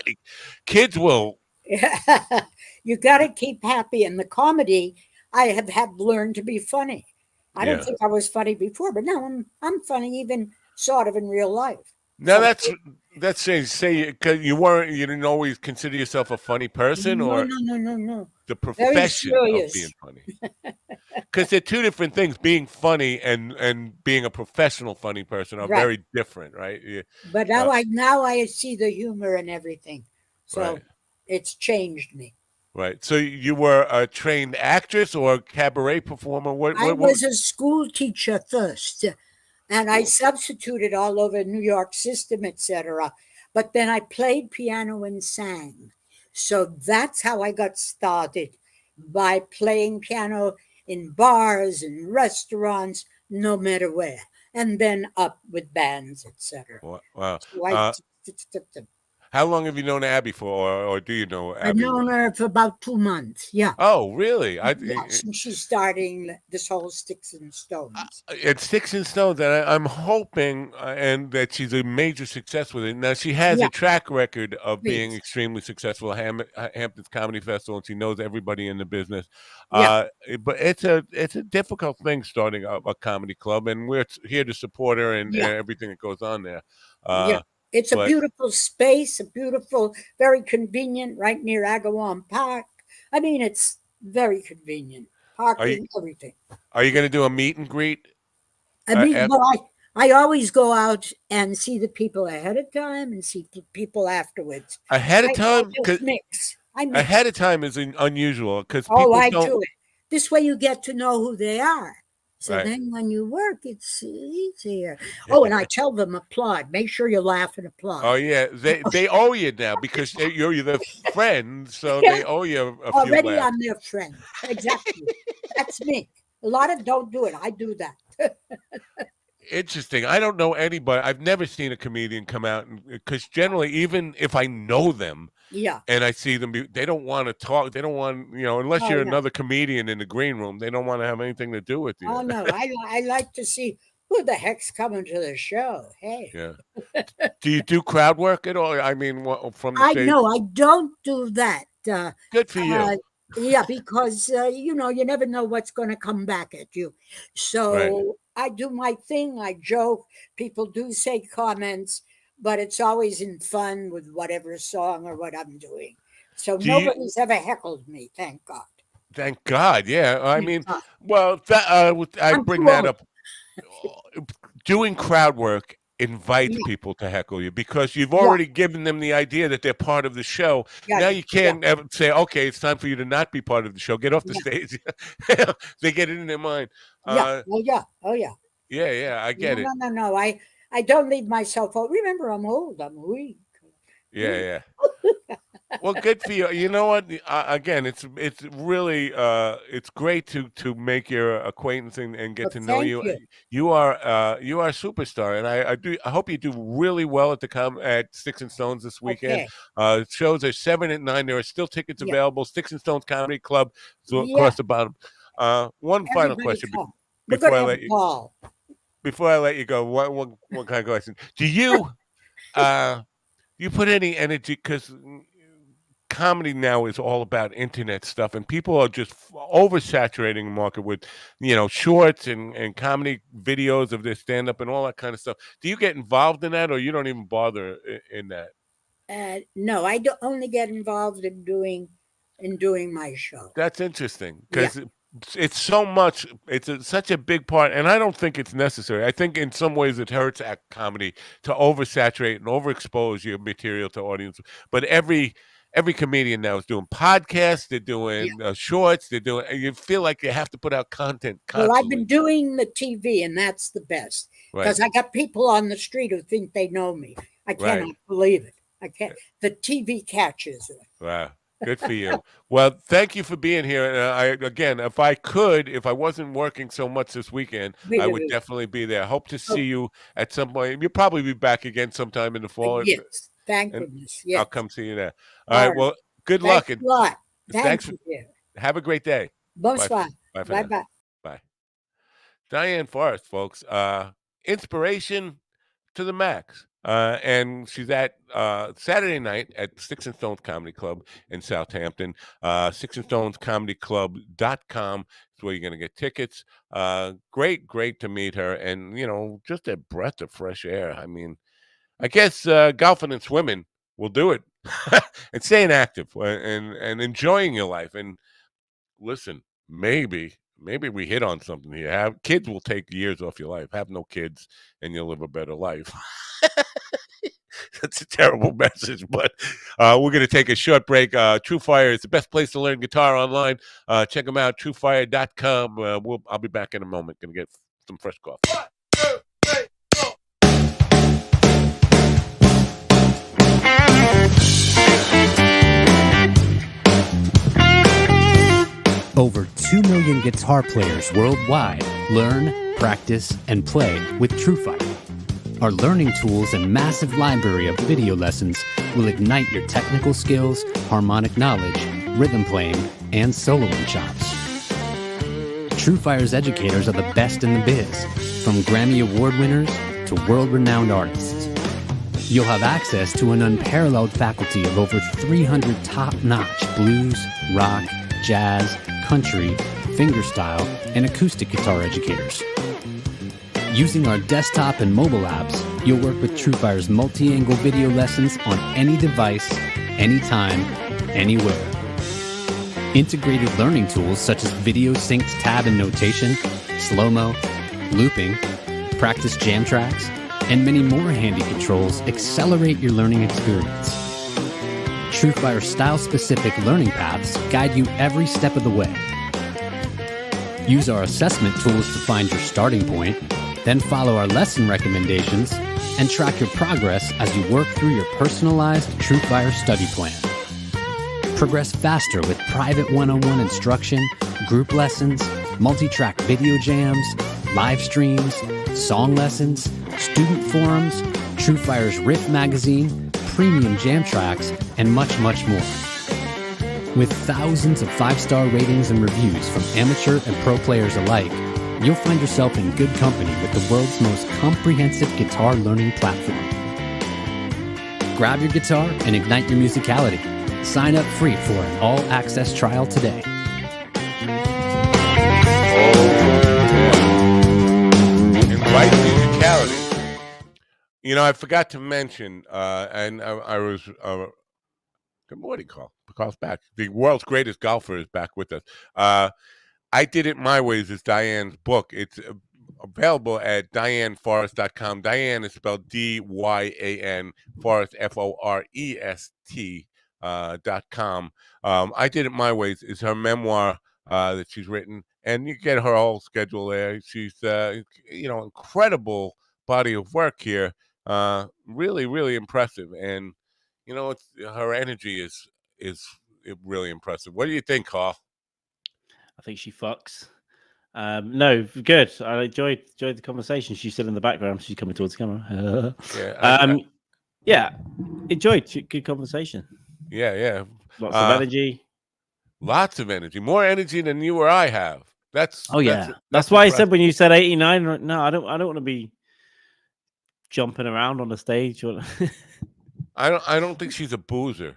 A: many kids will.
H: You got to keep happy. And the comedy, I have had learned to be funny. I don't
A: Yeah.
H: think I was funny before, but now I'm funny, even sort of in real life.
A: Now
H: So
A: that's say 'cause you didn't always consider yourself a funny person,
H: no,
A: or
H: no, no, no, no.
A: the
H: Very
A: profession of
H: serious.
A: being funny. Because they're two different things. Being funny and being a professional funny person are
H: Right.
A: very different, right? Yeah.
H: But
A: Uh,
H: now I see the humor in everything. So
A: right,
H: it's changed me.
A: right. So you were a trained actress or a cabaret performer. What?
H: I
A: What?
H: was a school teacher first, and I substituted all over New York system, etc. But then I played piano and sang. So that's how I got started, by playing piano in bars and restaurants, no matter where, and then up with bands, etc.
A: Wow.
H: So
A: How long have you known Abby for, or do you know
H: I've
A: Abby?
H: known her for about 2 months. Yeah.
A: Oh, really?
H: Yeah, since she's starting this whole Sticks and Stones.
A: It's Sticks and Stones, and I'm hoping and that she's a major success with it. Now she has
H: Yeah,
A: a track record of being
H: please.
A: extremely successful at Hamptons Comedy Festival, and she knows everybody in the business.
H: Yeah,
A: But it's a difficult thing starting a comedy club, and we're here to support her and
H: yeah,
A: everything that goes on there.
H: yeah.
A: Uh,
H: It's a
A: but
H: beautiful space, a beautiful, very convenient, right near Agawam Park. I mean, it's very convenient.
A: are you
H: Parking, everything.
A: are you going to do a meet and greet?
H: I mean,
A: At,
H: well, I always go out and see the people ahead of time and see people afterwards.
A: ahead of
H: I
A: time?
H: just mix. I mix.
A: Ahead of time is unusual because
H: Oh,
A: people
H: I
A: don't.
H: do it. This way you get to know who they are. So
A: Right.
H: then when you work, it's easier. Oh, and I tell them applaud. Make sure you laugh and applaud.
A: Oh yeah, they owe you now because you're the friend, so
H: Yeah,
A: they owe you a few
H: already
A: laughs.
H: I'm their friend. Exactly. That's me. A lot of don't do it. I do that.
A: Interesting. I don't know anybody. I've never seen a comedian come out because generally, even if I know them
H: Yeah.
A: and I see them, they don't want to talk. They don't want, unless
H: Oh
A: you're
H: no.
A: another comedian in the green room, they don't want to have anything to do with
H: Oh
A: you.
H: no. I like to see who the heck's coming to the show. Hey.
A: Yeah. Do you do crowd work at all? I mean, from the
H: I
A: stage?
H: know I don't do that.
A: Good for you.
H: Yeah, because you never know what's going to come back at you.
A: Right.
H: So I do my thing. I joke. People do say comments, but it's always in fun with whatever song or what I'm doing. So
A: Do you?
H: nobody's ever heckled me, thank God.
A: Thank God. Yeah. I
H: Thank
A: mean,
H: God.
A: well, I
H: I'm
A: bring
H: too
A: that
H: old.
A: up. Doing crowd work invites
H: Yeah,
A: people to heckle you because you've
H: yeah,
A: already given them the idea that they're part of the show.
H: yeah,
A: Now you
H: yeah,
A: can't ever say, "Okay, it's time for you to not be part of the show. Get off the
H: yeah,
A: stage." They get it in their mind.
H: yeah. Oh yeah, oh yeah.
A: Yeah, yeah, I
H: No,
A: get it.
H: no, no, no. I don't leave myself out. Remember, I'm old. I'm weak.
A: Yeah, yeah. Well, good for you. You know what? Again, it's really it's great to make your acquaintance and get
H: Well,
A: to know
H: thank
A: you.
H: you.
A: You are a superstar, and I hope you do really well at Sticks and Stones this weekend.
H: Okay.
A: Shows are 7 and 9. There are still tickets
H: Yeah,
A: available. Sticks and Stones Comedy Club
H: yeah.
A: across the bottom. One final
H: Everybody
A: question
H: come. We're
A: before
H: gonna
A: I
H: have
A: let
H: a
A: you
H: ball.
A: go. One kind of question. Do you you put any energy because comedy now is all about internet stuff, and people are just oversaturating the market with, shorts and comedy videos of their stand up and all that kind of stuff. Do you get involved in that, or you don't even bother in that?
H: No, I only get involved in doing my show.
A: That's interesting
H: Yeah,
A: because it's so much. Such a big part, and I don't think it's necessary. I think in some ways it hurts act comedy to oversaturate and overexpose your material to audience. But every comedian now is doing podcasts. They're
H: yeah.
A: doing shorts. They're doing. And you feel like you have to put out content
H: Well, I've been
A: constantly.
H: doing the TV, and that's the best
A: Right.
H: because I got people on the street who think they know me. I
A: Right.
H: cannot believe it. I can't. The TV catches it.
A: Wow. Good for you. Well, thank you for being here. Again, if I wasn't working so much this weekend, I would definitely be there. Hope to
H: Oh,
A: see you at some point. You'll probably be back again sometime in the fall,
H: yes, thank
A: and
H: goodness.
A: I'll
H: Yes.
A: come see you there. All
H: All
A: right.
H: right.
A: Well, good
H: Thanks
A: luck, and
H: a lot.
A: thanks.
H: Thank you, dear.
A: Have a great day. Bye.
H: Bonsoir.
A: Bye for
H: Bye
A: now.
H: bye.
A: Bye. Diane Forrest, folks. Inspiration to the max. And she's at Saturday night at Sticks and Stones Comedy Club in Southampton. sticksandstonescomedyclub.com is where you're going to get tickets. Great to meet her. And, just a breath of fresh air. I mean, I guess golfing and swimming will do it. And staying active and enjoying your life. And listen, maybe we hit on something here. Kids will take years off your life. Have no kids, and you'll live a better life. That's a terrible message, but we're going to take a short break. True Fire is the best place to learn guitar online. Check them out, truefire.com. I'll be back in a moment. Going to get some fresh coffee. 1, 2, 3, 4.
I: Over 2 million guitar players worldwide learn, practice, and play with TrueFire. Our learning tools and massive library of video lessons will ignite your technical skills, harmonic knowledge, rhythm playing, and soloing chops. TrueFire's educators are the best in the biz, from Grammy Award winners to world-renowned artists. You'll have access to an unparalleled faculty of over 300 top-notch blues, rock, jazz, country, fingerstyle, and acoustic guitar educators. Using our desktop and mobile apps, you'll work with TrueFire's multi-angle video lessons on any device, anytime, anywhere. Integrated learning tools such as video synced tab and notation, slow-mo, looping, practice jam tracks, and many more handy controls accelerate your learning experience. TrueFire style-specific learning paths guide you every step of the way. Use our assessment tools to find your starting point, then follow our lesson recommendations and track your progress as you work through your personalized TrueFire study plan. Progress faster with private one-on-one instruction, group lessons, multi-track video jams, live streams, song lessons, student forums, TrueFire's Riff magazine, premium jam tracks, and much, much more. With thousands of 5-star ratings and reviews from amateur and pro players alike, you'll find yourself in good company with the world's most comprehensive guitar learning platform. Grab your guitar and ignite your musicality. Sign up free for an all-access trial today.
A: Invite musicality. You know, I forgot to mention, and I was, what do you call? Carl's back. The world's greatest golfer is back with us. I Did It My Ways is Diane's book. It's available at dianeforest.com. Diane is spelled D-Y-A-N, Forest, F-O-R-E-S-T .com. I Did It My Ways is her memoir that she's written, and you get her whole schedule there. She's, incredible body of work here. Really, really impressive. And, her energy is really impressive. What do you think, Carl?
G: I think she fucks. No, good. I enjoyed the conversation. She's still in the background. She's coming towards the camera. Yeah, enjoyed. Good conversation.
A: Yeah.
G: Lots of energy.
A: Lots of energy. More energy than you or I have. That's
G: why
A: impressive.
G: I said when you said 89. No, I don't want to be jumping around on the stage.
A: I don't think she's a boozer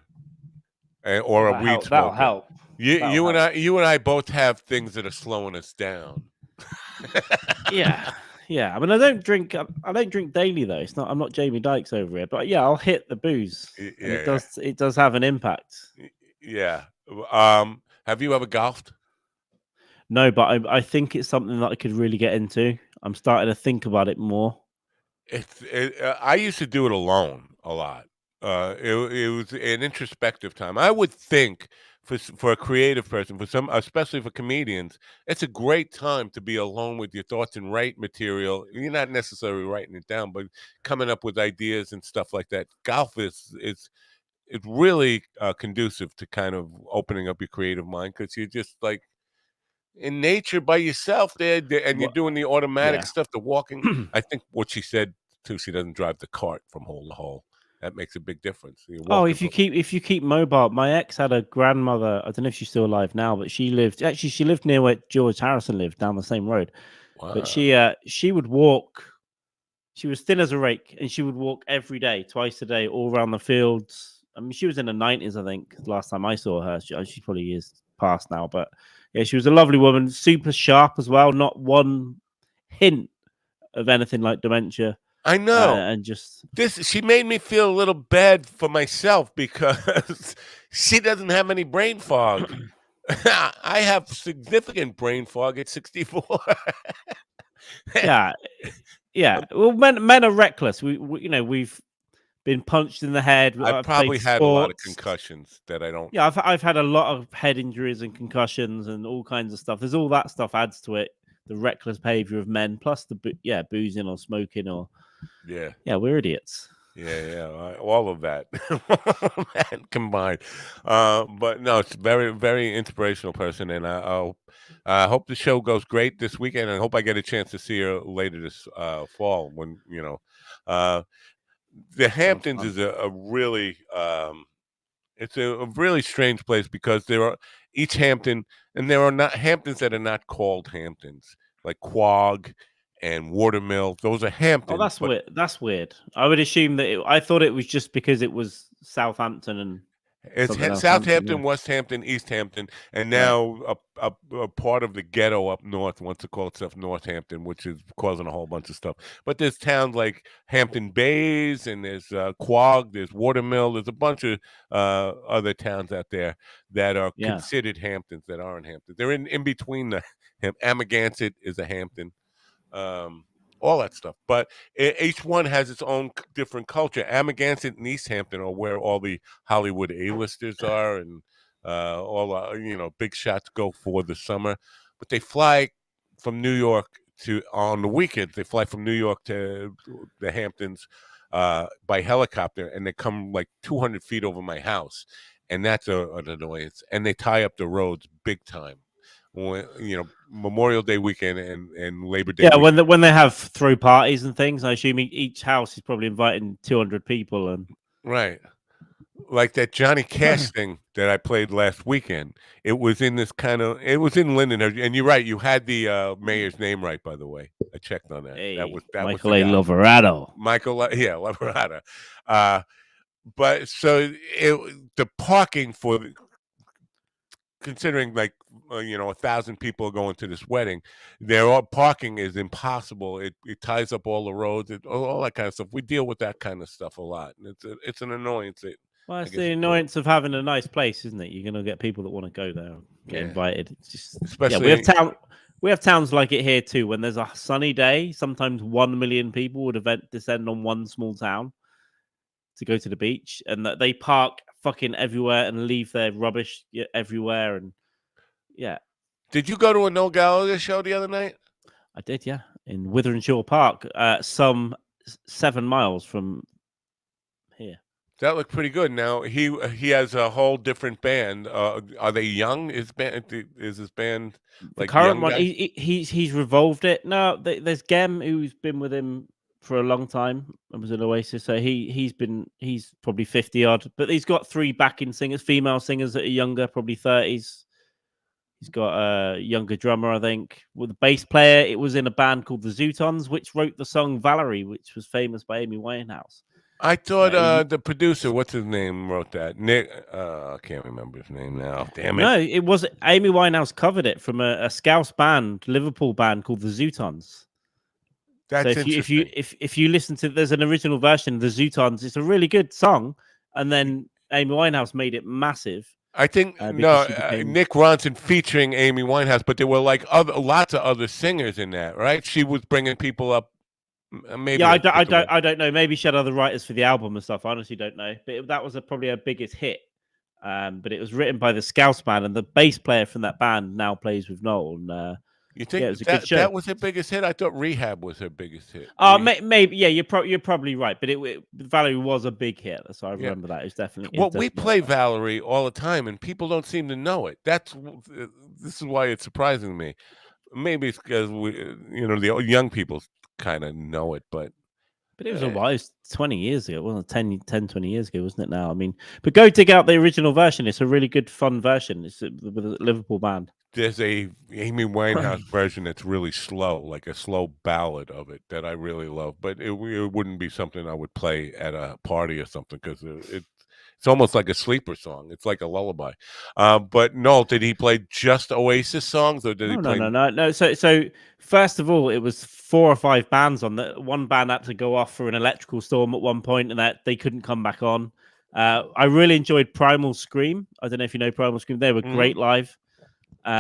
A: or a weed smoker.
G: That'll help.
A: You and I both have things that are slowing us down.
G: Yeah. I mean, I don't drink daily though. It's not. I'm not Jamie Dykes over here, but yeah, I'll hit the booze. Yeah, it does have an impact.
A: Yeah. Have you ever golfed?
G: No, but I think it's something that I could really get into. I'm starting to think about it more.
A: I used to do it alone a lot. It was an introspective time. I would think for a creative person, especially for comedians, it's a great time to be alone with your thoughts and write material. You're not necessarily writing it down, but coming up with ideas and stuff like that. Golf is it's really conducive to kind of opening up your creative mind, because you're just like in nature by yourself there, and you're doing the automatic stuff, the walking. I think what she said too, she doesn't drive the cart from hole to hole. That makes a big difference.
G: If you keep mobile. My ex had a grandmother. I don't know if she's still alive now, but she lived near where George Harrison lived, down the same road. Wow. But she would walk. She was thin as a rake, and she would walk every day, twice a day, all around the fields. I mean, she was in the 90s, I think, last time I saw her. She probably is past now, but yeah, she was a lovely woman, super sharp as well. Not one hint of anything like dementia.
A: I know.
G: And just
A: she made me feel a little bad for myself, because she doesn't have any brain fog. I have significant brain fog at 64.
G: Yeah. Well, men are reckless. We've been punched in the head.
A: I've probably had a lot of concussions that I don't.
G: Yeah, I've had a lot of head injuries and concussions and all kinds of stuff. There's all that stuff adds to it. The reckless behavior of men, plus the boozing or smoking or we're idiots.
A: All of that combined. But no, it's a very, very inspirational person, and I hope the show goes great this weekend. And I hope I get a chance to see her later this fall, when the Hamptons is a really it's a really strange place, because there are each Hampton, and there are not Hamptons that are not called Hamptons, like Quogue and Watermill. Those are Hamptons.
G: Oh, that's weird. That's weird. I would assume that I thought it was just because it was Southampton and
A: it's Southampton, West Hampton, East Hampton, and now a part of the ghetto up north wants to call itself Northampton, which is causing a whole bunch of stuff. But there's towns like Hampton Bays, and there's Quogue, there's Watermill, there's a bunch of other towns out there that are considered Hamptons that aren't Hamptons. They're in between the Amagansett is a Hampton. All that stuff, but each one has its own different culture. Amagansett and East Hampton are where all the Hollywood A-listers are, and all big shots go for the summer. But they fly from New York on the weekends. They fly from New York to the Hamptons by helicopter, and they come like 200 feet over my house, and that's an annoyance. And they tie up the roads big time. Memorial Day weekend and Labor Day
G: Yeah,
A: weekend.
G: when they have throw parties and things, I assume each house is probably inviting 200 people. And
A: Right. Like that Johnny Cash thing that I played last weekend. It was in Linden, and you're right. You had the mayor's name right, by the way. I checked on that.
G: hey,
A: That was the
G: Michael A.
A: guy,
G: Loverado.
A: Yeah, Lavorada. Uh, but so the parking considering like 1,000 people are going to this wedding, their all parking is impossible. It ties up all the roads, all that kind of stuff. We deal with that kind of stuff a lot, and it's an annoyance.
G: Well,
A: I
G: it's
A: guess
G: the
A: you call it.
G: annoyance of having a nice place, isn't it? You're going to get people that want to go there, get
A: Yeah,
G: invited. It's just yeah.
A: especially
G: We have towns like it here too. When there's a sunny day, sometimes 1 million people would descend on one small town to go to the beach, and that they park fucking everywhere and leave their rubbish everywhere. And yeah,
A: Did you go to a No Gallagher show the other night?
G: I did. Yeah, in Withenshaw Park, some 7 miles from here.
A: That looked pretty good. Now he has a whole different band. Are they young? Is his band
G: The
A: like
G: current
A: young
G: one,
A: guys?
G: he's revolved it. No, there's Gem who's been with him for a long time and was in Oasis. So he's probably 50 odd, but he's got three backing singers, female singers that are younger, probably 30s. He's got a younger drummer, I think. With the bass player, it was in a band called the Zootons, which wrote the song Valerie, which was famous by Amy Winehouse.
A: I thought
G: Amy,
A: the producer, what's his name, wrote that. Nick, I can't remember his name now. Damn it.
G: no, it was Amy Winehouse covered it from a Scouse band, Liverpool band called the Zootons. So
A: That's interesting.
G: if you listen to, there's an original version of the Zootons. It's a really good song, and then Amy Winehouse made it massive
A: I think
G: because
A: no,
G: she became.
A: Nick Ronson featuring Amy Winehouse, but there were like lots of other singers in that, right? She was bringing people up. Maybe
G: Yeah,
A: that's just the way.
G: I don't know. Maybe she had other writers for the album and stuff. I honestly don't know, but that was probably her biggest hit. But it was written by the Scouse band, and the bass player from that band now plays with Noel. And
A: You
G: yeah,
A: think
G: it was a good show.
A: that was her biggest hit? I thought Rehab was her biggest hit.
G: Maybe yeah, you're probably right, but Valerie was a big hit, so I
A: Yeah.
G: remember that. It was definitely.
A: Well, we play Valerie all the time, and people don't seem to know it. This is why it's surprising to me. Maybe it's because the young people kind of know it, but
G: But it was a while. It was 20 years ago. It wasn't 10, 20 years ago, wasn't it now? I mean, but go dig out the original version. It's a really good, fun version. It's with a Liverpool band.
A: there's a Amy Winehouse version that's really slow, like a slow ballad of it that I really love. But it wouldn't be something I would play at a party or something because it's almost like a sleeper song. It's like a lullaby. But no, did he play just Oasis songs or did he play?
G: No. So first of all, it was 4 or 5 bands on that. One band had to go off for an electrical storm at one point, and that they couldn't come back on. I really enjoyed Primal Scream. I don't know if you know Primal Scream. They were great live. They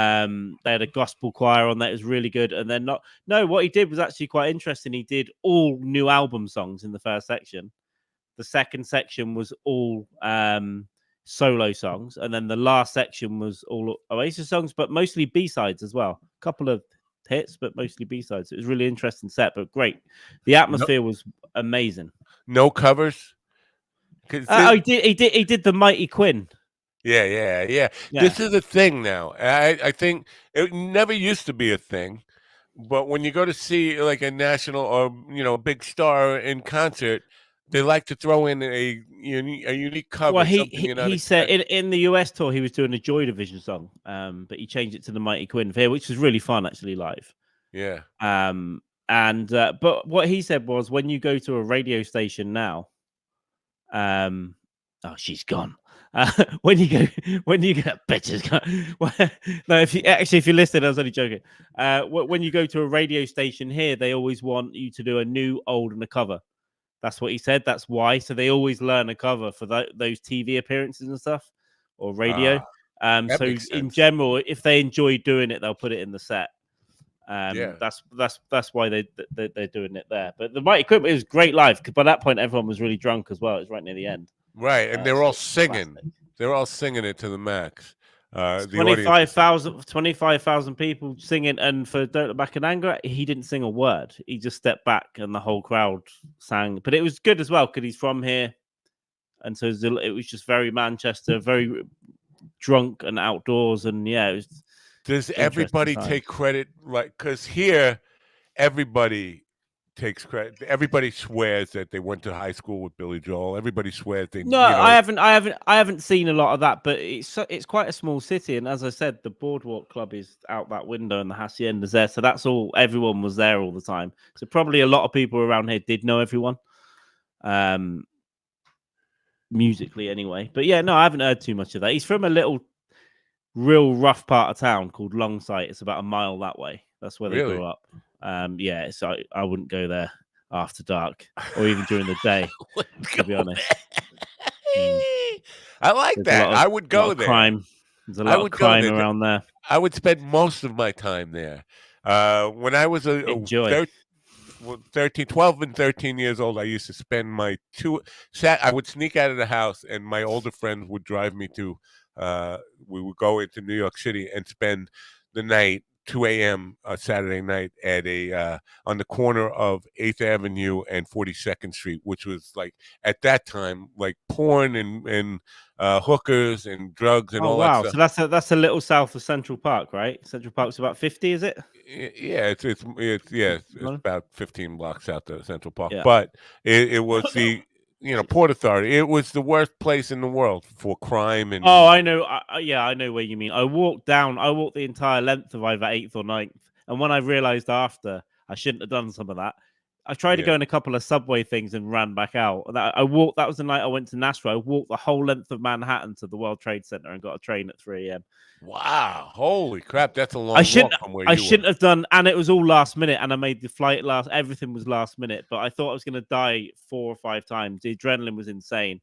G: had a gospel choir on that. It was really good. And then what he did was actually quite interesting. He did all new album songs in the first section. The second section was all solo songs, and then the last section was all Oasis songs, but mostly B-sides as well. A couple of hits, but mostly B-sides. It was a really interesting set, but great. The atmosphere was amazing.
A: No covers.
G: He did the Mighty Quinn.
A: Yeah. This is a thing now. I think it never used to be a thing, but when you go to see like a national or big star in concert, they like to throw in a unique cover.
G: Well,
A: Something you're not
G: he said
A: expecting.
G: in the US tour he was doing a Joy Division song, but he changed it to the Mighty Quinn here, which was really fun actually live.
A: Yeah.
G: But what he said was when you go to a radio station now, she's gone. When you get bitches gone. No, if you're listening, I was only joking. When you go to a radio station here, they always want you to do a new, old, and a cover. That's what he said. That's why. So they always learn a cover for those TV appearances and stuff, or radio.
A: That
G: So
A: makes
G: in
A: sense.
G: general, if they enjoy doing it, they'll put it in the set.
A: Yeah.
G: That's why they're doing it there. But the Mighty Quinn, it was great live because by that point everyone was really drunk as well. It was right near the end.
A: Right, and they're all singing.
G: Classic.
A: They're all singing it to the max. The audience
G: 25,000 people singing, and for Don't Look Back in Anger, he didn't sing a word. He just stepped back, and the whole crowd sang. But it was good as well because he's from here, and so it was just very Manchester, very drunk and outdoors, and yeah,
A: Does
G: Interesting
A: everybody
G: times.
A: take credit? Like, because here, everybody takes credit. Everybody swears that they went to high school with Billy Joel. Everybody swears they,
G: No, I haven't seen a lot of that, but it's quite a small city, and as I said, the Boardwalk Club is out that window, and the Hacienda's there, so that's all. Everyone was there all the time, so probably a lot of people around here did know everyone, musically anyway. But yeah, no, I haven't heard too much of that. He's from a little, real rough part of town called Longsight. It's about a mile that way. That's where they
A: really.
G: grew up. Yeah, so I wouldn't go there after dark or even during the day, to be honest.
A: I like
G: There's
A: that. I would
G: a lot
A: go
G: of
A: there.
G: crime. There's a
A: I
G: lot of
A: would go
G: crime
A: there.
G: around there.
A: I would spend most of my time there. When I was
G: Enjoy.
A: 12 and 13 years old, I used to spend my I would sneak out of the house, and my older friends would drive me to, we would go into New York City and spend the night, 2 a.m. Saturday night at on the corner of 8th Avenue and 42nd Street, which was like, at that time, like porn and hookers and drugs and
G: Oh
A: all that
G: wow!
A: stuff.
G: So that's a little south of Central Park, right? Central Park's about 50, is it?
A: Yeah, it's about 15 blocks out to Central Park,
G: Yeah.
A: but it was the Port Authority. It was the worst place in the world for crime and
G: Oh, I know. Yeah, I know where you mean. I walked the entire length of either 8th or 9th, and when I realised after I shouldn't have done some of that, I tried to
A: yeah.
G: go in a couple of subway things and ran back out. And I walked. That was the night I went to Nashville. I walked the whole length of Manhattan to the World Trade Center and got a train at 3 a.m.
A: Wow, holy crap, that's a long
G: I shouldn't.
A: walk from where
G: I
A: you were.
G: shouldn't have done, and it was all last minute. And I made the flight last. Everything was last minute, but I thought I was going to die 4 or 5 times. The adrenaline was insane.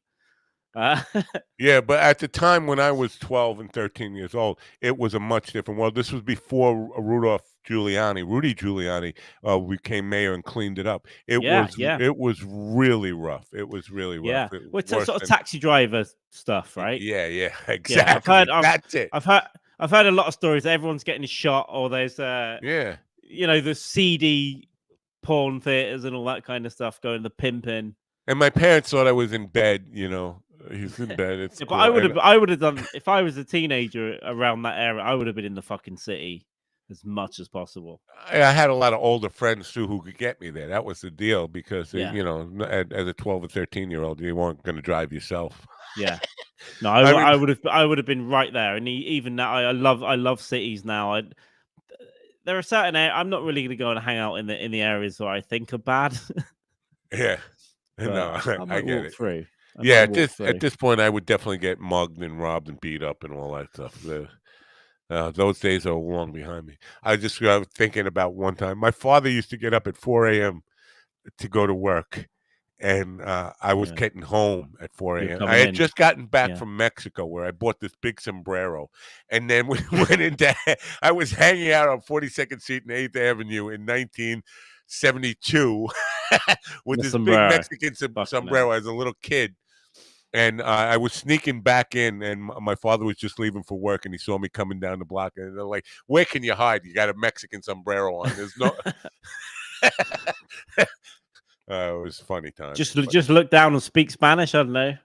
A: Yeah, but at the time when I was 12 and 13 years old, it was a much different world. This was before Rudy Giuliani, became mayor and cleaned it up.
G: Yeah.
A: It was really rough. It was really rough.
G: Yeah,
A: It was
G: well, it's
A: worse
G: sort of
A: than
G: taxi driver stuff, right?
A: yeah,
G: Yeah,
A: exactly. That's it.
G: I've heard a lot of stories. Everyone's getting shot, or there's
A: Yeah.
G: the seedy porn theaters and all that kind of stuff going, the pimping.
A: And my parents thought I was in bed, he's in bed at
G: Yeah, but
A: school.
G: I would have done if I was a teenager around that area. I would have been in the fucking city as much as possible.
A: I had a lot of older friends too who could get me there. That was the deal because
G: Yeah.
A: as a 12 or 13-year-old, you weren't going to drive yourself.
G: Yeah. No,
A: I mean,
G: I would have been right there. And even now, I love cities now. There are certain areas I'm not really going to go and hang out in the areas where I think are bad.
A: yeah, no,
G: I
A: I
G: might
A: get
G: walk
A: it.
G: through.
A: Yeah, at this point, I would definitely get mugged and robbed and beat up and all that stuff. Those days are long behind me. I was thinking about one time. My father used to get up at 4 a.m. to go to work, and I was
G: Yeah.
A: getting home at 4
G: You're
A: a.m.
G: coming
A: I had
G: in.
A: just gotten back
G: Yeah.
A: from Mexico, where I bought this big sombrero, and then we went into. I was hanging out on 42nd Street and 8th Avenue in 1972 with
G: The
A: this big
G: sombrero.
A: Mexican
G: Fucking
A: sombrero
G: hell.
A: as a little kid. And I was sneaking back in, and my father was just leaving for work, and he saw me coming down the block, and they're like, "Where can you hide? You got a Mexican sombrero on. There's no." It was funny times.
G: Just look down and speak Spanish. I don't know.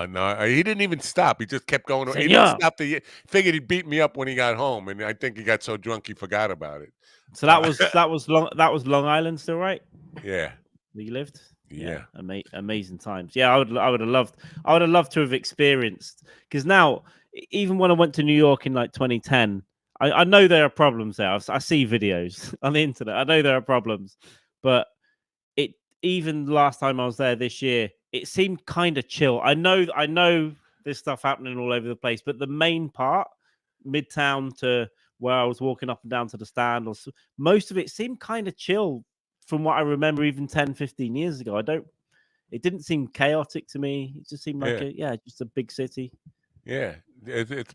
A: No, he didn't even stop. He just kept going. He didn't
G: Senor.
A: stop. Figured he'd beat me up when he got home, and I think he got so drunk he forgot about it.
G: So that was Long Island still, right?
A: Yeah.
G: Where you lived?
A: Yeah.
G: Amazing times. Yeah, I would have loved to have experienced, because now, even when I went to New York in like 2010, I know there are problems there. I see videos on the internet. I know there are problems, but even last time I was there this year, it seemed kind of chill. I know there's stuff happening all over the place, but the main part, Midtown to where I was walking up and down to the stand, most of it seemed kind of chill from what I remember even 10, 15 years ago. It didn't seem chaotic to me. It just seemed like just a big city.
A: Yeah, it's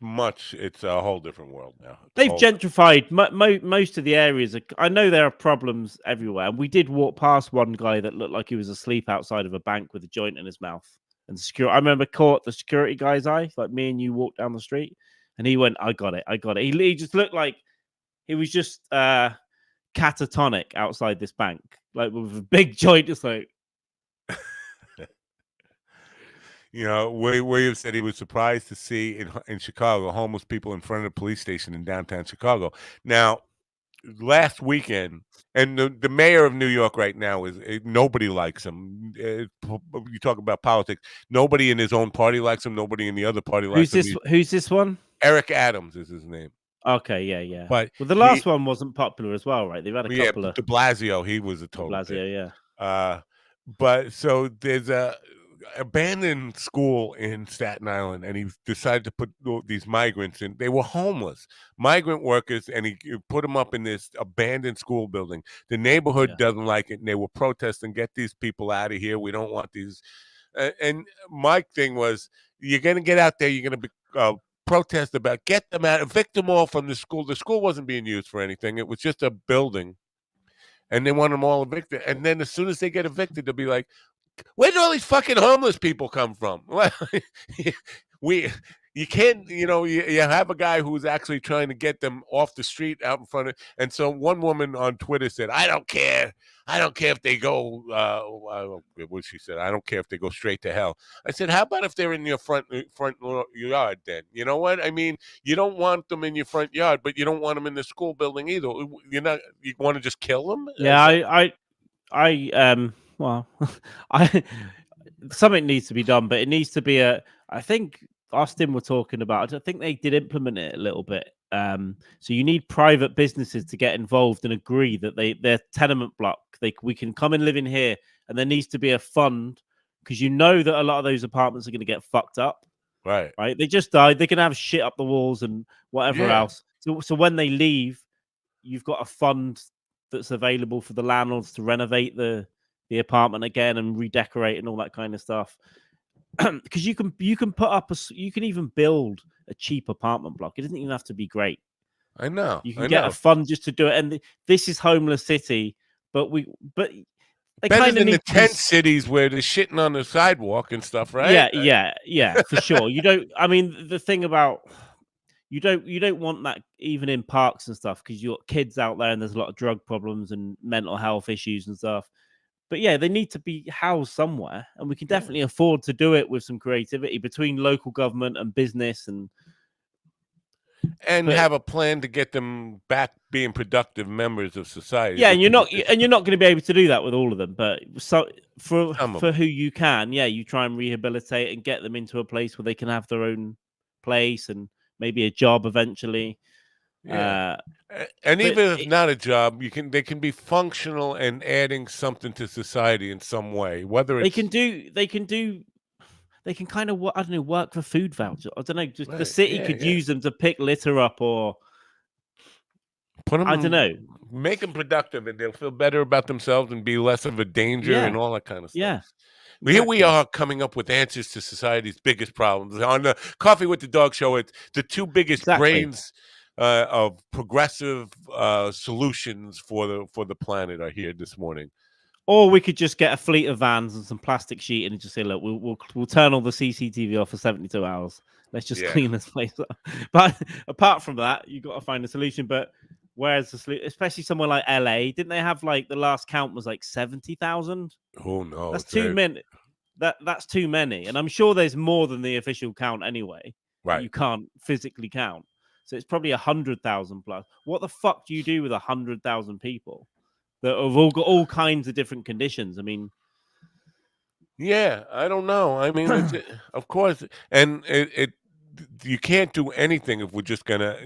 A: a whole different world now.
G: They've gentrified most of the areas. I know there are problems everywhere. And we did walk past one guy that looked like he was asleep outside of a bank with a joint in his mouth. And I remember caught the security guy's eye, like me and you walked down the street, and he went, I got it. He just looked like he was just catatonic outside this bank, like with a big joint, just like.
A: You know, Williams said he was surprised to see in Chicago homeless people in front of the police station in downtown Chicago. Now, last weekend, and the mayor of New York right now is nobody likes him. You talk about politics. Nobody in his own party likes him. Nobody in the other party likes him.
G: Who's this one?
A: Eric Adams is his name.
G: Okay, yeah.
A: But
G: Well, the
A: he,
G: last one wasn't popular as well, right? They've had a
A: yeah,
G: couple of
A: De Blasio, he was a
G: De
A: total bitch.
G: Blasio, yeah.
A: But so there's a abandoned school in Staten Island, and he decided to put these migrants in. They were homeless migrant workers, and he put them up in this abandoned school building. The neighborhood
G: Yeah.
A: doesn't like it, and they were protesting, "Get these people out of here. We don't want these." And my thing was, you're going to get out there. You're going to be protest about, get them out, evict them all from the school. The school wasn't being used for anything. It was just a building. And they want them all evicted. And then as soon as they get evicted, they'll be like, where did all these fucking homeless people come from? You can't, you have a guy who's actually trying to get them off the street out in front of. And so one woman on Twitter said, I don't care if they go, what she said, I don't care if they go straight to hell. I said, how about if they're in your front yard then? You know what? I mean, you don't want them in your front yard, but you don't want them in the school building either. You want to just kill them?
G: Yeah, well, I something needs to be done, but it needs to be I think Austin were talking about. I think they did implement it a little bit. So you need private businesses to get involved and agree that their tenement block, we can come and live in here, and there needs to be a fund because you know that a lot of those apartments are going to get fucked up.
A: Right.
G: They just died. They can have shit up the walls and whatever else. So when they leave, you've got a fund that's available for the landlords to renovate the apartment again and redecorate and all that kind of stuff. Because you can put up you can even build a cheap apartment block. It doesn't even have to be great.
A: I know.
G: You can get a fund just to do it. And this is homeless city, but they
A: better
G: kind of
A: than
G: need
A: the tent cities where they're shitting on the sidewalk and stuff, right?
G: Yeah, for sure. You don't. I mean, the thing about you don't want that even in parks and stuff because you've got kids out there and there's a lot of drug problems and mental health issues and stuff. But yeah, they need to be housed somewhere, and we can definitely afford to do it with some creativity between local government and business and
A: have a plan to get them back being productive members of society.
G: Yeah, and you're not going to be able to do that with all of them, but so for who you can, you try and rehabilitate and get them into a place where they can have their own place and maybe a job eventually.
A: Yeah. And even if not a job, they can be functional and adding something to society in some way. Whether it's
G: they can kind of work for food vouchers. I don't know. Just the city could use them to pick litter up or
A: put them.
G: I don't know.
A: Make them productive, and they'll feel better about themselves and be less of a danger and all that kind of stuff.
G: Yeah.
A: Well, here we are coming up with answers to society's biggest problems on the Coffee with the Dog show. It's the two biggest brains of progressive solutions for the planet are here this morning.
G: Or we could just get a fleet of vans and some plastic sheet and just say, look, we'll turn all the CCTV off for 72 hours. Let's just clean this place up. But apart from that, you've got to find a solution. But where's the solution? Especially somewhere like LA, didn't they have the last count was 70,000?
A: Oh no,
G: that's too many. That's too many, and I'm sure there's more than the official count anyway.
A: Right,
G: you can't physically count, so it's probably 100,000 plus. What the fuck do you do with 100,000 people that have all got all kinds of different conditions? I mean,
A: yeah, I don't know. I mean, of course, and you can't do anything if we're just gonna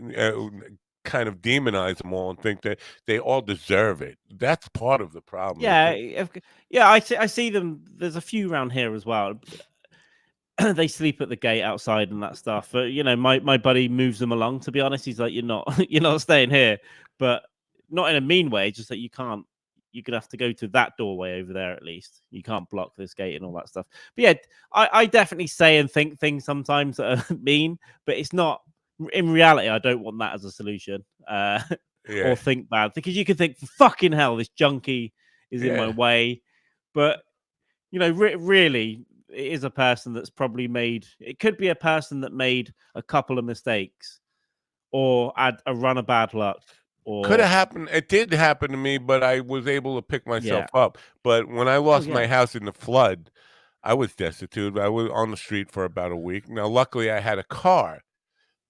A: kind of demonize them all and think that they all deserve it. That's part of the problem.
G: Yeah. I see them. There's a few around here as well. They sleep at the gate outside and that stuff. But my buddy moves them along. To be honest, he's like, you're not staying here, but not in a mean way. Just that you can't. You're gonna have to go to that doorway over there at least. You can't block this gate and all that stuff. But yeah, I definitely say and think things sometimes that are mean, but it's not. In reality, I don't want that as a solution. Or think bad because you can think, fucking hell, this junkie is in my way. But really, it is a person that's probably made. It could be a person that made a couple of mistakes, or had a run of bad luck. Or
A: could have happened. It did happen to me, but I was able to pick myself up. But when I lost my house in the flood, I was destitute. I was on the street for about a week. Now, luckily, I had a car.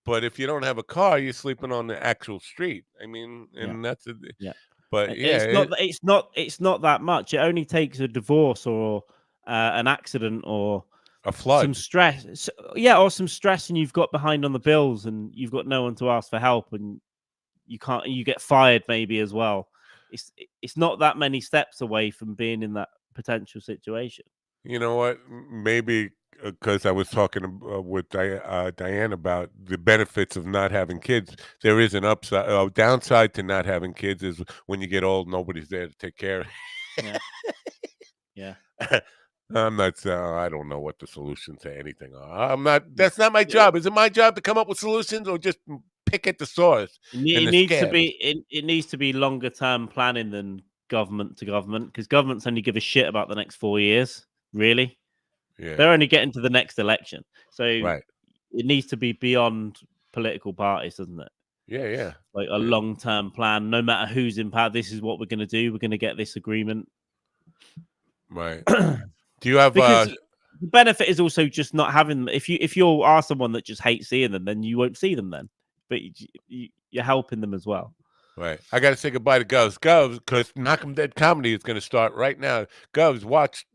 A: But if you don't have a car, you're sleeping on the actual street. I mean,
G: Yeah,
A: and that's
G: yeah.
A: but yeah,
G: It's not that much. It only takes a divorce or an accident or
A: a
G: some
A: flood.
G: stress. Yeah, or some stress, and you've got behind on the bills, and you've got no one to ask for help, and you can't. You get fired maybe as well. It's not that many steps away from being in that potential situation.
A: You know what? Maybe because I was talking with Diane about the benefits of not having kids. There is an upside, downside to not having kids is when you get old, nobody's there to take care of.
G: Yeah, yeah.
A: I'm not. I don't know what the solution to anything are. I'm not.
G: Yeah.
A: That's not my
G: Yeah.
A: job. Is it my job to come up with solutions or just pick at the source and
G: It
A: the
G: needs to
A: scabs?
G: be it needs to be longer term planning than government to government because governments only give a shit about the next 4 years. Really,
A: Yeah.
G: they're only getting to the next election, so
A: Right.
G: it needs to be beyond political parties, doesn't it?
A: Yeah. Yeah.
G: Like a long term plan. No matter who's in power, this is what we're going to do. We're going to get this agreement.
A: Right. Do you have
G: Because the benefit is also just not having them. If you are someone that just hates seeing them, then you won't see them then. But you're helping them as well.
A: Right. I got to say goodbye to Govs. Govs, because Knock 'em Dead Comedy is going to start right now. Govs, watch